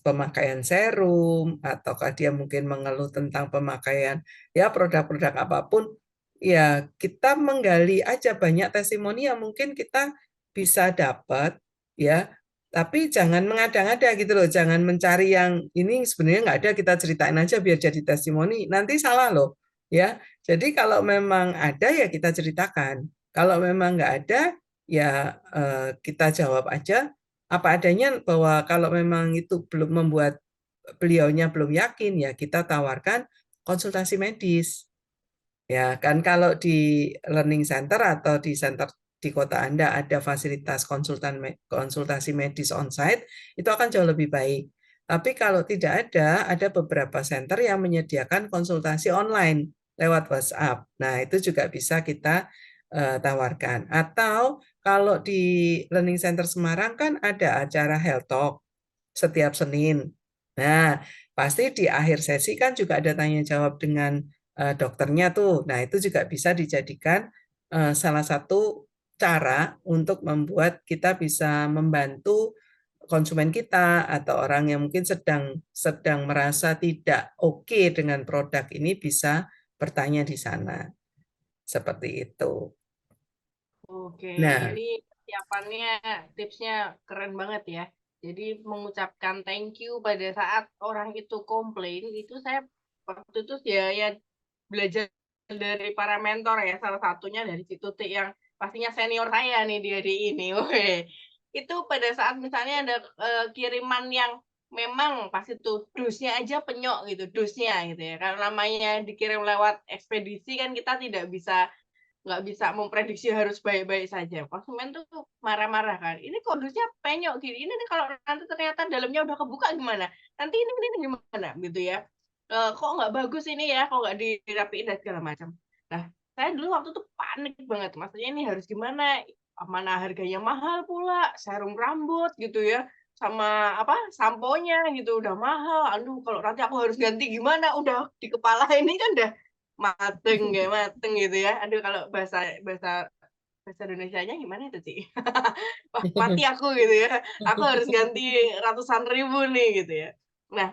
pemakaian serum ataukah dia mungkin mengeluh tentang pemakaian ya produk-produk apapun ya kita menggali aja banyak testimoni yang mungkin kita bisa dapat ya tapi jangan mengada-ngada gitu loh jangan mencari yang ini sebenarnya nggak ada kita ceritain aja biar jadi testimoni nanti salah loh ya jadi kalau memang ada ya kita ceritakan kalau memang nggak ada ya kita jawab aja apa adanya bahwa kalau memang itu belum membuat beliaunya belum yakin ya kita tawarkan konsultasi medis. Ya, kan kalau di learning center atau di center di kota Anda ada fasilitas konsultasi medis on-site, itu akan jauh lebih baik. Tapi kalau tidak ada beberapa center yang menyediakan konsultasi online lewat WhatsApp. Nah, itu juga bisa kita tawarkan. Atau kalau di Learning Center Semarang kan ada acara Health Talk setiap Senin. Nah, pasti di akhir sesi kan juga ada tanya jawab dengan dokternya tuh. Nah, itu juga bisa dijadikan salah satu cara untuk membuat kita bisa membantu konsumen kita atau orang yang mungkin sedang sedang merasa tidak oke dengan produk ini bisa bertanya di sana. Seperti itu. Oke, Nah, ini persiapannya, tipsnya keren banget ya. Jadi mengucapkan thank you pada saat orang itu komplain, itu saya waktu itu ya belajar dari para mentor ya, salah satunya dari si Tutik yang pastinya senior saya nih dia di ini. Weh. Itu pada saat misalnya ada kiriman yang memang pas itu dusnya aja penyok gitu, dusnya gitu ya. Karena namanya dikirim lewat ekspedisi kan kita tidak bisa nggak bisa memprediksi harus baik-baik saja. Konsumen tuh marah-marah kan. Ini kondusnya penyok gini. Ini nih kalau nanti ternyata dalamnya udah kebuka gimana? Nanti ini gimana gitu ya. Kok nggak bagus ini ya, kok nggak dirapiin dan segala macam. Nah, saya dulu waktu itu panik banget. Maksudnya ini harus gimana? Mana harganya mahal pula, serum rambut gitu ya, sama apa samponya gitu udah mahal. Aduh, kalau nanti aku harus ganti gimana? Udah di kepala ini kan udah mateng kayak mateng gitu ya. Aduh kalau bahasa bahasa bahasa Indonesianya gimana itu, Ci? Wah, mati aku gitu ya. Aku harus ganti ratusan ribu nih gitu ya. Nah,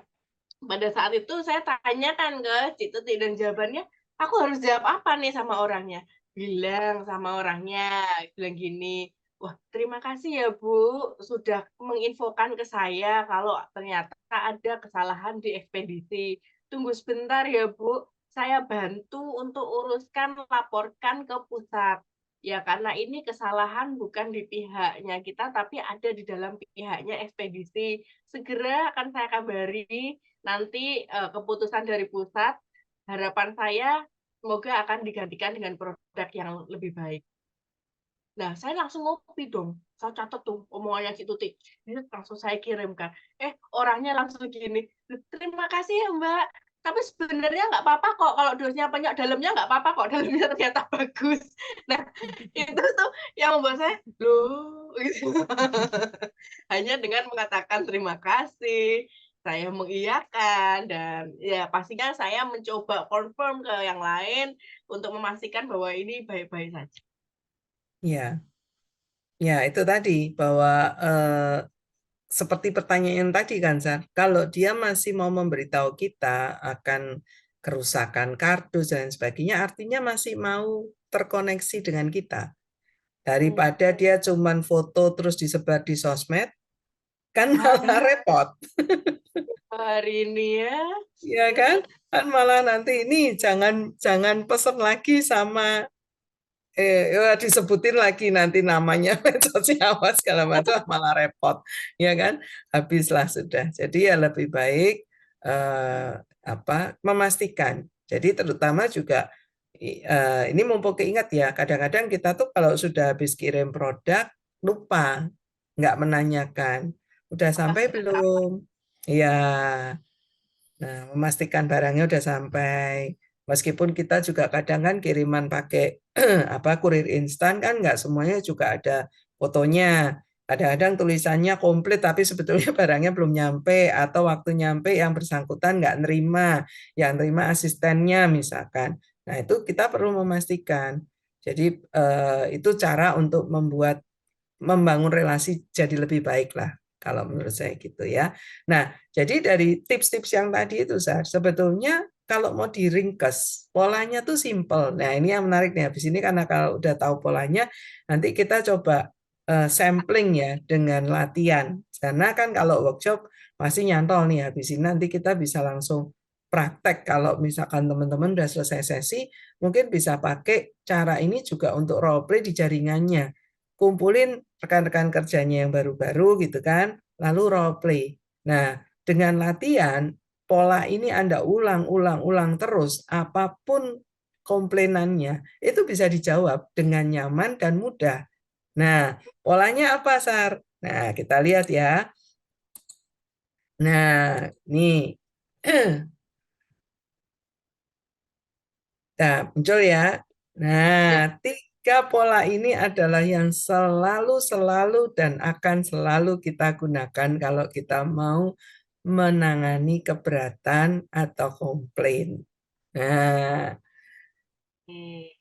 pada saat itu saya tanyakan ke Cik Tuti dan jawabannya, aku harus jawab apa nih sama orangnya? Bilang sama orangnya, bilang gini, wah terima kasih ya Bu, sudah menginfokan ke saya kalau ternyata ada kesalahan di ekspedisi. Tunggu sebentar ya Bu, saya bantu untuk uruskan, laporkan ke pusat. Ya karena ini kesalahan bukan di pihaknya kita, tapi ada di dalam pihaknya ekspedisi. Segera akan saya kabari nanti keputusan dari pusat, harapan saya semoga akan digantikan dengan produk yang lebih baik. Nah, saya langsung ngopi dong. Saya catat tuh omongannya si Tuti. Ini langsung saya kirimkan. Orangnya langsung gini, terima kasih ya Mbak. Tapi sebenarnya nggak apa-apa kok kalau dosnya penyok dalamnya nggak apa-apa kok dalamnya ternyata bagus. Nah itu tuh yang membuat saya loh gitu. Hanya dengan mengatakan terima kasih, saya mengiyakan dan ya pastinya saya mencoba confirm ke yang lain untuk memastikan bahwa ini baik-baik saja. ya, ya itu tadi bahwa seperti pertanyaan tadi kan, Sar, kalau dia masih mau memberitahu kita akan kerusakan kardus dan sebagainya, artinya masih mau terkoneksi dengan kita. Daripada dia cuman foto terus disebar di sosmed, kan malah Nah, repot. hari ini ya. Ya kan? Kan malah nanti ini jangan jangan pesen lagi sama ya disebutin lagi nanti namanya medsos apa segala macam malah repot ya kan habislah sudah jadi ya lebih baik eh, apa memastikan jadi terutama juga ini mumpung keingat ya kadang-kadang kita tuh kalau sudah habis kirim produk lupa nggak menanyakan udah sampai Atas belum ya. Nah, memastikan barangnya udah sampai. Meskipun kita juga kadang kan kiriman pakai apa kurir instan kan nggak semuanya juga ada fotonya. Kadang-kadang tulisannya komplit tapi sebetulnya barangnya belum nyampe atau waktu nyampe yang bersangkutan nggak nerima, yang nerima asistennya misalkan. Nah, itu kita perlu memastikan. Jadi itu cara untuk membangun relasi jadi lebih baik lah kalau menurut saya gitu ya. Nah, jadi dari tips-tips yang tadi itu sebetulnya kalau mau diringkes polanya tuh simple. Nah, ini yang menarik nih habis ini karena kalau udah tahu polanya nanti kita coba sampling ya dengan latihan. Karena kan kalau workshop masih nyantol nih habis ini nanti kita bisa langsung praktek kalau misalkan teman-teman udah selesai sesi mungkin bisa pakai cara ini juga untuk role play di jaringannya kumpulin rekan-rekan kerjanya yang baru-baru gitu kan, lalu role play. Nah, dengan latihan pola ini Anda ulang terus, apapun komplainannya, itu bisa dijawab dengan nyaman dan mudah. Nah, polanya apa, Sar? Nah, kita lihat ya. Nah, nih. Nah, muncul ya. Ya. Nah, tiga pola ini adalah yang selalu dan akan selalu kita gunakan kalau kita mau menangani keberatan atau komplain. Nah, Oke.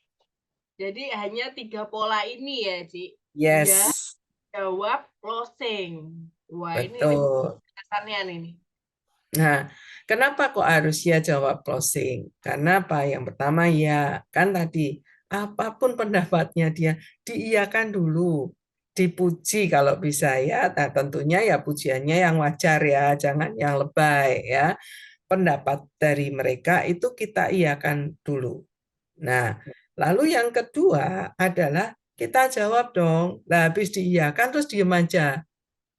Jadi hanya 3 pola ini ya, Ci. Ya, yes, jawab, closing. Wah, ini betul. kesannya nih. Nah, kenapa kok harus ya jawab closing? Karena apa? Yang pertama ya, kan tadi apapun pendapatnya dia diiyakan dulu, dipuji kalau bisa ya. Nah, tentunya ya pujiannya yang wajar ya, jangan yang lebay ya. Pendapat dari mereka itu kita iyakan dulu. Nah, lalu yang kedua adalah kita jawab dong. Nah, habis diiyakan terus diem aja.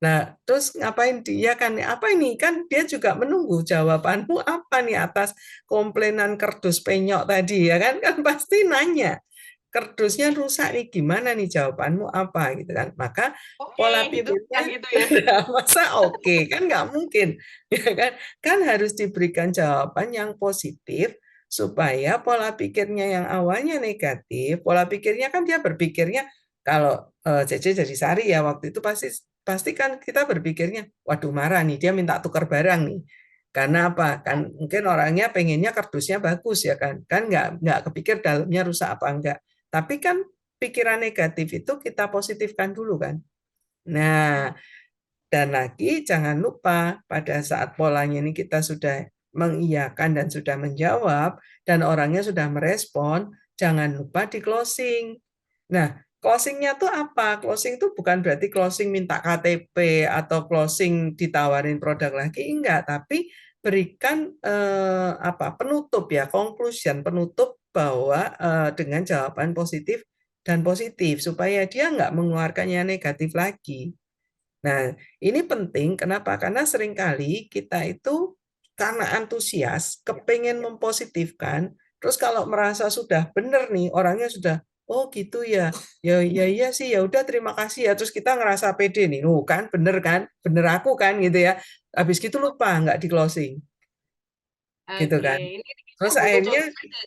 Nah, terus ngapain dia kan? Apa ini? Kan dia juga menunggu jawabanmu apa nih atas komplainan kardus penyok tadi ya kan? Kan pasti nanya. Kardusnya rusak nih, gimana nih jawabanmu apa gitu kan? Maka Oke, pola gitu kan pikirnya gitu ya. masa oke kan nggak mungkin ya kan? Kan harus diberikan jawaban yang positif supaya pola pikirnya yang awalnya negatif, pola pikirnya kan dia berpikirnya kalau Cece jadi Sari ya waktu itu pasti pasti kan kita berpikirnya, waduh marah nih dia minta tukar barang nih. Karena apa? Kan mungkin orangnya pengennya kardusnya bagus ya kan? Kan nggak kepikir dalamnya rusak apa enggak. Tapi kan pikiran negatif itu kita positifkan dulu kan. Nah, dan lagi jangan lupa pada saat polanya ini kita sudah mengiyakan dan sudah menjawab dan orangnya sudah merespon, jangan lupa di closing. Nah, closingnya tuh apa? Closing itu bukan berarti closing minta KTP atau closing ditawarin produk lagi, enggak. Tapi berikan apa penutup ya, conclusion, penutup bahwa dengan jawaban positif dan positif supaya dia enggak mengeluarkannya negatif lagi. Nah, ini penting kenapa? Karena seringkali kita itu karena antusias, kepengen mempositifkan, terus kalau merasa sudah benar nih, orangnya sudah, oh gitu ya, ya ya iya sih, ya udah terima kasih ya, terus kita ngerasa pede nih, kan, bener aku kan gitu ya, habis gitu lupa nggak di closing, gitu Oke, kan. ini kita Terus butuh akhirnya, contoh aja.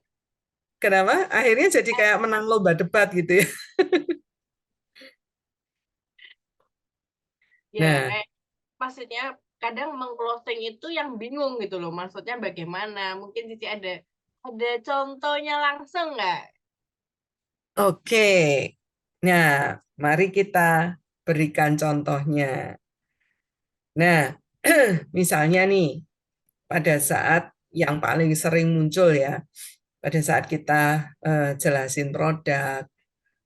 kenapa? Akhirnya jadi kayak menang lomba debat gitu ya. Ya, Nah, kayak maksudnya kadang mengclosing itu yang bingung gitu loh. Maksudnya bagaimana? Mungkin Cici ada contohnya langsung nggak? oke. Nah, mari kita berikan contohnya. Nah, misalnya nih, pada saat yang paling sering muncul ya, pada saat kita jelasin produk,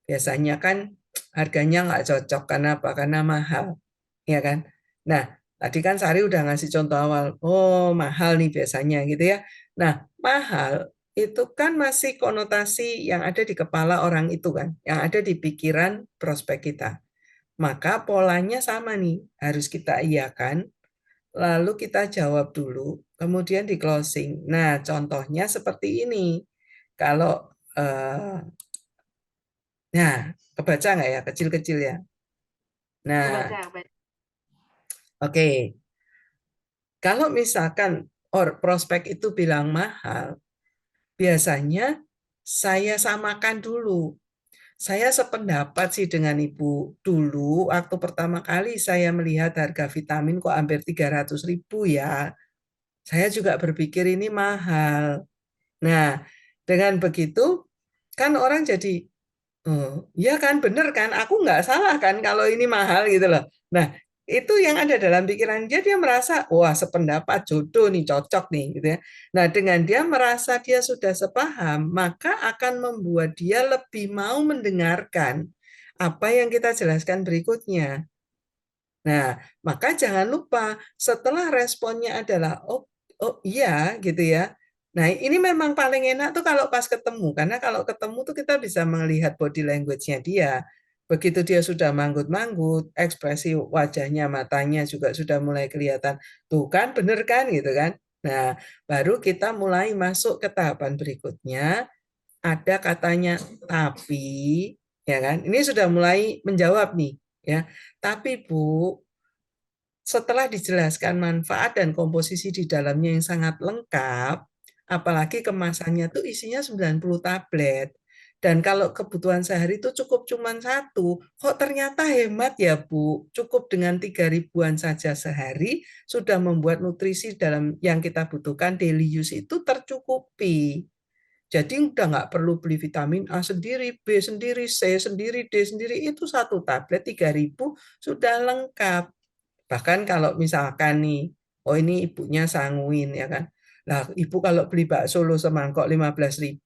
biasanya kan harganya nggak cocok karena apa? Karena mahal, ya kan? Nah, tadi kan Sari udah ngasih contoh awal, oh mahal nih biasanya gitu ya. Nah, mahal itu kan masih konotasi yang ada di kepala orang itu kan, yang ada di pikiran prospek kita. Maka polanya sama nih, harus kita iakan, lalu kita jawab dulu, kemudian di closing. Nah, contohnya seperti ini. Kalau, nah, kebaca nggak ya, kecil-kecil ya. Nah, Kebaca, kebaca. oke. Kalau misalkan prospek itu bilang mahal, biasanya saya samakan dulu. Saya sependapat sih dengan Ibu. Dulu waktu pertama kali saya melihat harga vitamin kok hampir 300.000 ya. Saya juga berpikir ini mahal. Nah, dengan begitu kan orang jadi, oh, ya kan bener kan, aku nggak salah kan kalau ini mahal gitu loh. Nah, itu yang ada dalam pikiran dia, dia merasa, wah sependapat jodoh nih, cocok nih gitu ya. Nah, dengan dia merasa dia sudah sepaham, maka akan membuat dia lebih mau mendengarkan apa yang kita jelaskan berikutnya. Nah, maka jangan lupa setelah responnya adalah oh, oh iya gitu ya. Nah, ini memang paling enak tuh kalau pas ketemu karena kalau ketemu tuh kita bisa melihat body language-nya dia. Begitu dia sudah manggut-manggut, ekspresi wajahnya, matanya juga sudah mulai kelihatan. Tuh kan, bener kan gitu kan? Nah, baru kita mulai masuk ke tahapan berikutnya, ada katanya tapi, ya kan? Ini sudah mulai menjawab nih, ya. Tapi Bu, setelah dijelaskan manfaat dan komposisi di dalamnya yang sangat lengkap, apalagi kemasannya tuh isinya 90 tablet. Dan kalau kebutuhan sehari itu cukup cuma satu, kok ternyata hemat ya Bu, cukup dengan 3 ribuan saja sehari sudah membuat nutrisi dalam yang kita butuhkan daily use itu tercukupi. Jadi udah nggak perlu beli vitamin A sendiri, B sendiri, C sendiri, D sendiri, itu satu tablet 3.000 sudah lengkap. Bahkan kalau misalkan nih, oh ini ibunya sanguin ya kan. Lah ibu kalau beli bakso lo semangkok 15.000,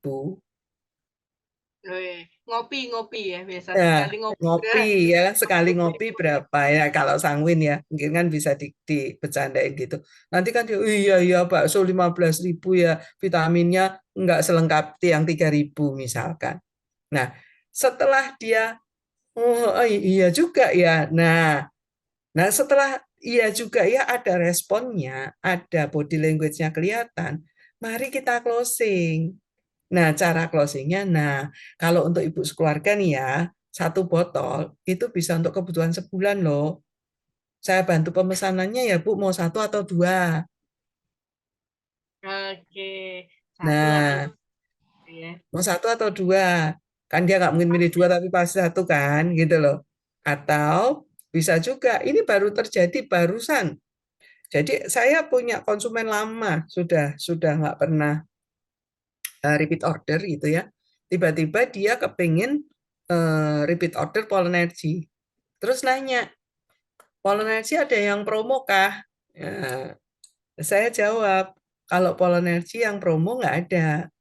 Weh, ngopi-ngopi ya biasa ya sekali ngopi udah ngopi ya, sekali ngopi 15.000. berapa ya kalau sanguin ya, mungkin kan bisa dibecandain gitu. Nanti kan dia, iya iya bakso 15.000 ya, vitaminnya nggak selengkap yang 3.000 misalkan. Nah, setelah dia, oh iya juga ya. Nah, setelah iya juga ya ada responnya, ada body language-nya kelihatan. Mari kita closing. Nah, cara closingnya, nah kalau untuk ibu sekeluarga nih ya, satu botol itu bisa untuk kebutuhan sebulan loh. Saya bantu pemesanannya ya Bu, mau satu atau dua. Oke, satu atau Nah, dua ya. mau satu atau dua. Kan dia nggak mungkin milih dua tapi pasti satu kan, gitu loh. Atau bisa juga, ini baru terjadi barusan. Jadi saya punya konsumen lama, sudah nggak pernah repeat order gitu ya. Tiba-tiba dia kepingin repeat order Polenergy. Terus nanya, Polenergy ada yang promo kah? Ya, saya jawab, kalau Polenergy yang promo nggak ada,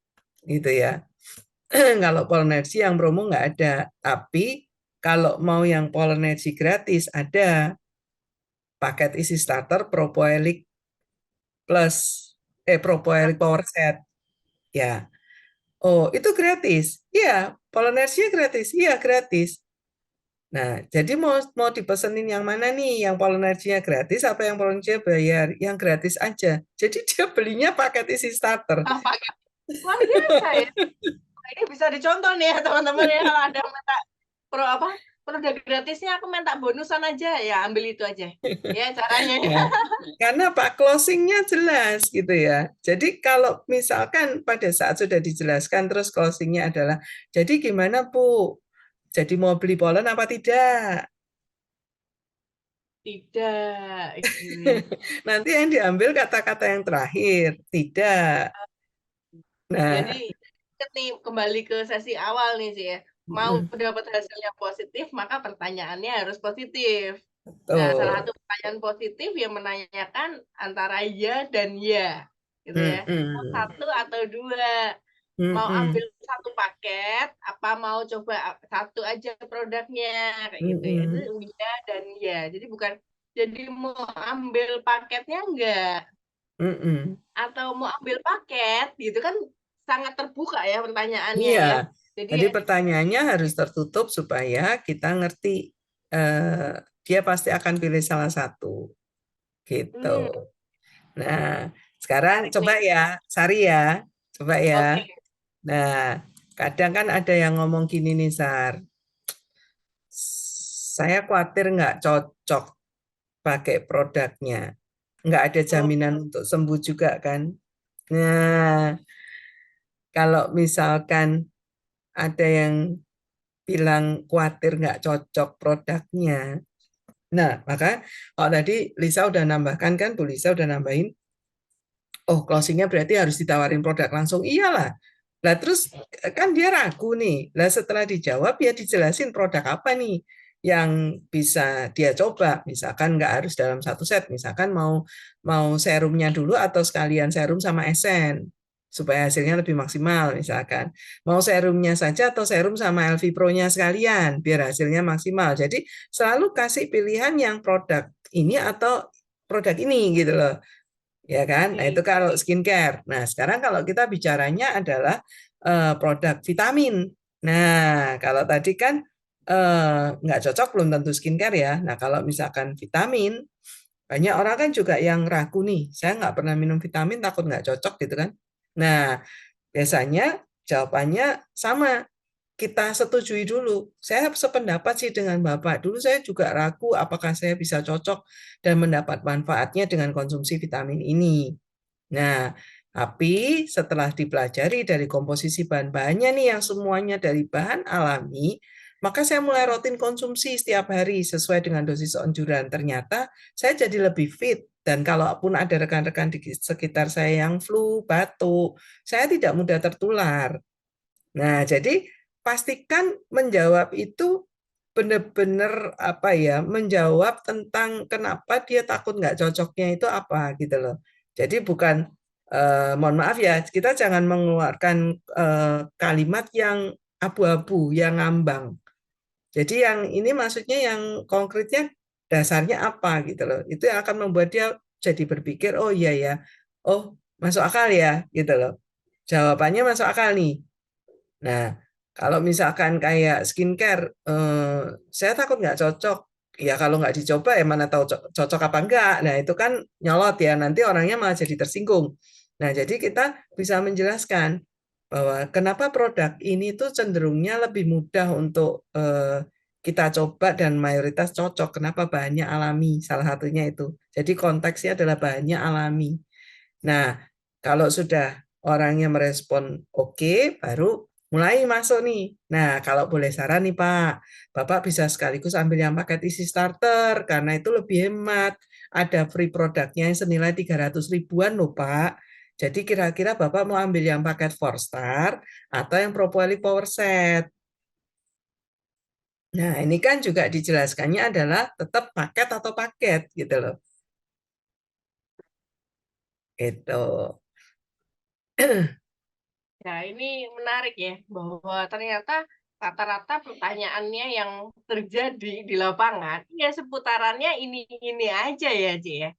gitu ya. Kalau Polenergy yang promo nggak ada, tapi kalau mau yang Polenergy gratis ada paket isi starter Propoelic Plus, Propoelic Power Set, ya. Oh, itu gratis. Iya, Polynesia gratis. Iya, gratis. Nah, jadi mau dipesenin yang mana nih? Yang Polynesia gratis apa yang Polynesia bayar? Yang gratis aja. Jadi dia belinya paket isi starter. Apa ya? Luar biasa ya. Nah, ini bisa dicontoh nih ya teman-teman ya, kalau ada yang minta apa produk gratisnya, aku minta bonusan aja ya, ambil itu aja ya caranya ya. Ya, karena Pak closingnya jelas gitu ya. Jadi kalau misalkan pada saat sudah dijelaskan terus closingnya adalah, jadi gimana Bu? Jadi mau beli polen apa tidak? Tidak gitu ya. Nanti yang diambil kata-kata yang terakhir, tidak. Jadi Nah, nih kembali ke sesi awal nih sih ya, mau mm, dapat hasil yang positif maka pertanyaannya harus positif. Nah, salah betul. satu pertanyaan positif yang menanyakan antara ya dan ya, gitu ya. Mau Mm-mm. satu atau dua, mau ambil Mm-mm. satu paket, apa mau coba satu aja produknya, kayak gitu ya. Itu Mm-mm. ya dan ya. Jadi bukan jadi mau ambil paketnya enggak, Mm-mm. atau mau ambil paket, gitu kan sangat terbuka ya pertanyaannya Iya, ya. Jadi jadi ya, pertanyaannya harus tertutup supaya kita ngerti eh, dia pasti akan pilih salah satu, gitu. hmm, Nah, sekarang menarik coba nih. ya, Sari ya, coba ya. Oke. Nah, kadang kan ada yang ngomong gini nih, Sar. Saya khawatir nggak cocok pakai produknya. Nggak ada Oh, jaminan untuk sembuh juga kan. Nah, kalau misalkan ada yang bilang khawatir nggak cocok produknya. Nah, maka kalau tadi Lisa udah nambahkan kan, Bu Lisa udah nambahin, oh closingnya berarti harus ditawarin produk langsung. Iyalah. Lah terus kan dia ragu nih. Lah setelah dijawab ya dijelasin produk apa nih yang bisa dia coba. Misalkan nggak harus dalam satu set. Misalkan mau mau serumnya dulu atau sekalian serum sama esen supaya hasilnya lebih maksimal misalkan. Mau serumnya saja atau serum sama LV Pro-nya sekalian biar hasilnya maksimal. Jadi selalu kasih pilihan yang produk ini atau produk ini gitu loh. Ya kan? Nah, itu oke. kalau skincare. Nah, sekarang kalau kita bicaranya adalah produk vitamin. Nah, kalau tadi kan nggak cocok belum tentu skincare ya. Nah, kalau misalkan vitamin, Banyak orang kan juga yang ragu nih, saya nggak pernah minum vitamin, takut nggak cocok gitu kan. Nah, biasanya jawabannya sama, kita setujui dulu. Saya sependapat sih dengan Bapak. Dulu saya juga ragu apakah saya bisa cocok dan mendapat manfaatnya dengan konsumsi vitamin ini. Nah, tapi setelah dipelajari dari komposisi bahan-bahannya nih yang semuanya dari bahan alami, maka saya mulai rutin konsumsi setiap hari sesuai dengan dosis anjuran. Ternyata saya jadi lebih fit. Dan kalaupun ada rekan-rekan di sekitar saya yang flu, batuk, saya tidak mudah tertular. Nah, jadi pastikan menjawab itu benar-benar apa ya, menjawab tentang kenapa dia takut nggak cocoknya itu apa gitu loh. Jadi bukan mohon maaf ya, kita jangan mengeluarkan kalimat yang abu-abu, yang ngambang. Jadi yang ini maksudnya yang konkretnya dasarnya apa gitu loh. Itu yang akan membuat dia jadi berpikir, oh iya ya, oh masuk akal ya gitu loh. Jawabannya masuk akal nih. Nah, kalau misalkan kayak skincare, saya takut nggak cocok. Ya kalau nggak dicoba ya mana tahu cocok apa enggak. Nah itu kan nyolot ya, nanti orangnya malah jadi tersinggung. Nah jadi kita bisa menjelaskan bahwa kenapa produk ini tuh cenderungnya lebih mudah untuk kita coba dan mayoritas cocok. Kenapa bahannya alami, salah satunya itu. Jadi konteksnya adalah bahannya alami. Nah, kalau sudah orangnya merespon oke, baru mulai masuk nih. Nah, kalau boleh saran nih Pak, Bapak bisa sekaligus ambil yang paket isi starter, karena itu lebih hemat. Ada free produknya yang senilai 300 ribuan loh Pak. Jadi kira-kira Bapak mau ambil yang paket 4 star atau yang Propolis Power Set. Nah, ini kan juga dijelaskannya adalah tetap paket atau paket gitu loh. Itu. Ya, ini menarik ya, bahwa ternyata rata-rata pertanyaannya yang terjadi di lapangan, ya seputarannya ini aja ya, Ci ya.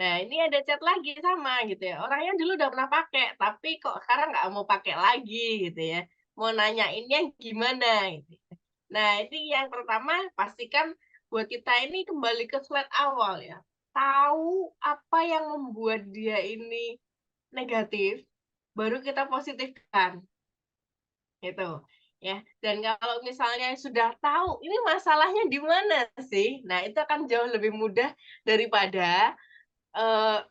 Nah, ini ada chat lagi sama gitu ya. Orangnya dulu udah pernah pakai, tapi kok sekarang nggak mau pakai lagi gitu ya. Mau nanyainnya gimana gitu. Nah, ini yang pertama pastikan buat kita ini kembali ke slide awal ya. Tahu apa yang membuat dia ini negatif, baru kita positifkan gitu ya. Dan kalau misalnya sudah tahu ini masalahnya di mana sih, nah itu akan jauh lebih mudah daripada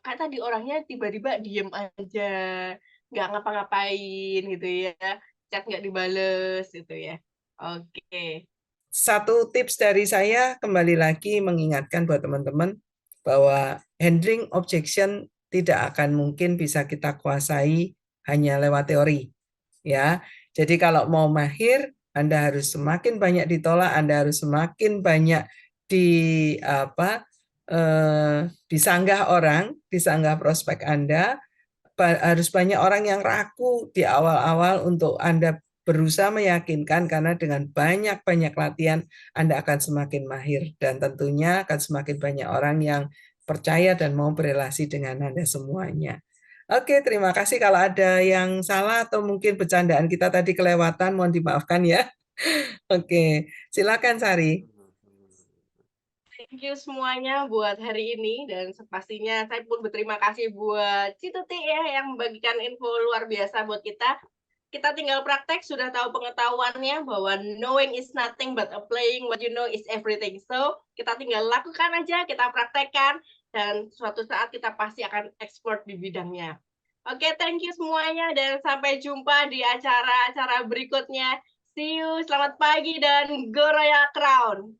kayak tadi orangnya tiba-tiba diem aja, nggak ngapa-ngapain gitu ya, chat nggak dibales gitu ya. Oke. Satu tips dari saya kembali lagi mengingatkan buat teman-teman bahwa handling objection tidak akan mungkin bisa kita kuasai hanya lewat teori ya. Jadi kalau mau mahir Anda harus semakin banyak ditolak, Anda harus semakin banyak di apa disanggah orang, disanggah prospek Anda, harus banyak orang yang ragu di awal-awal untuk Anda berusaha meyakinkan karena dengan banyak-banyak latihan Anda akan semakin mahir dan tentunya akan semakin banyak orang yang percaya dan mau berelasi dengan Anda semuanya. Oke, terima kasih. Kalau ada yang salah atau mungkin bercandaan kita tadi kelewatan, mohon dimaafkan ya. Oke, silakan Sari. Thank you semuanya buat hari ini dan pastinya saya pun berterima kasih buat Cituti ya yang membagikan info luar biasa buat kita. Kita tinggal praktek, sudah tahu pengetahuannya bahwa knowing is nothing but applying what you know is everything. So, kita tinggal lakukan aja, kita praktekkan, dan suatu saat kita pasti akan ekspor di bidangnya. Oke, thank you semuanya, dan sampai jumpa di acara-acara berikutnya. See you, selamat pagi, dan Go Royal Crown!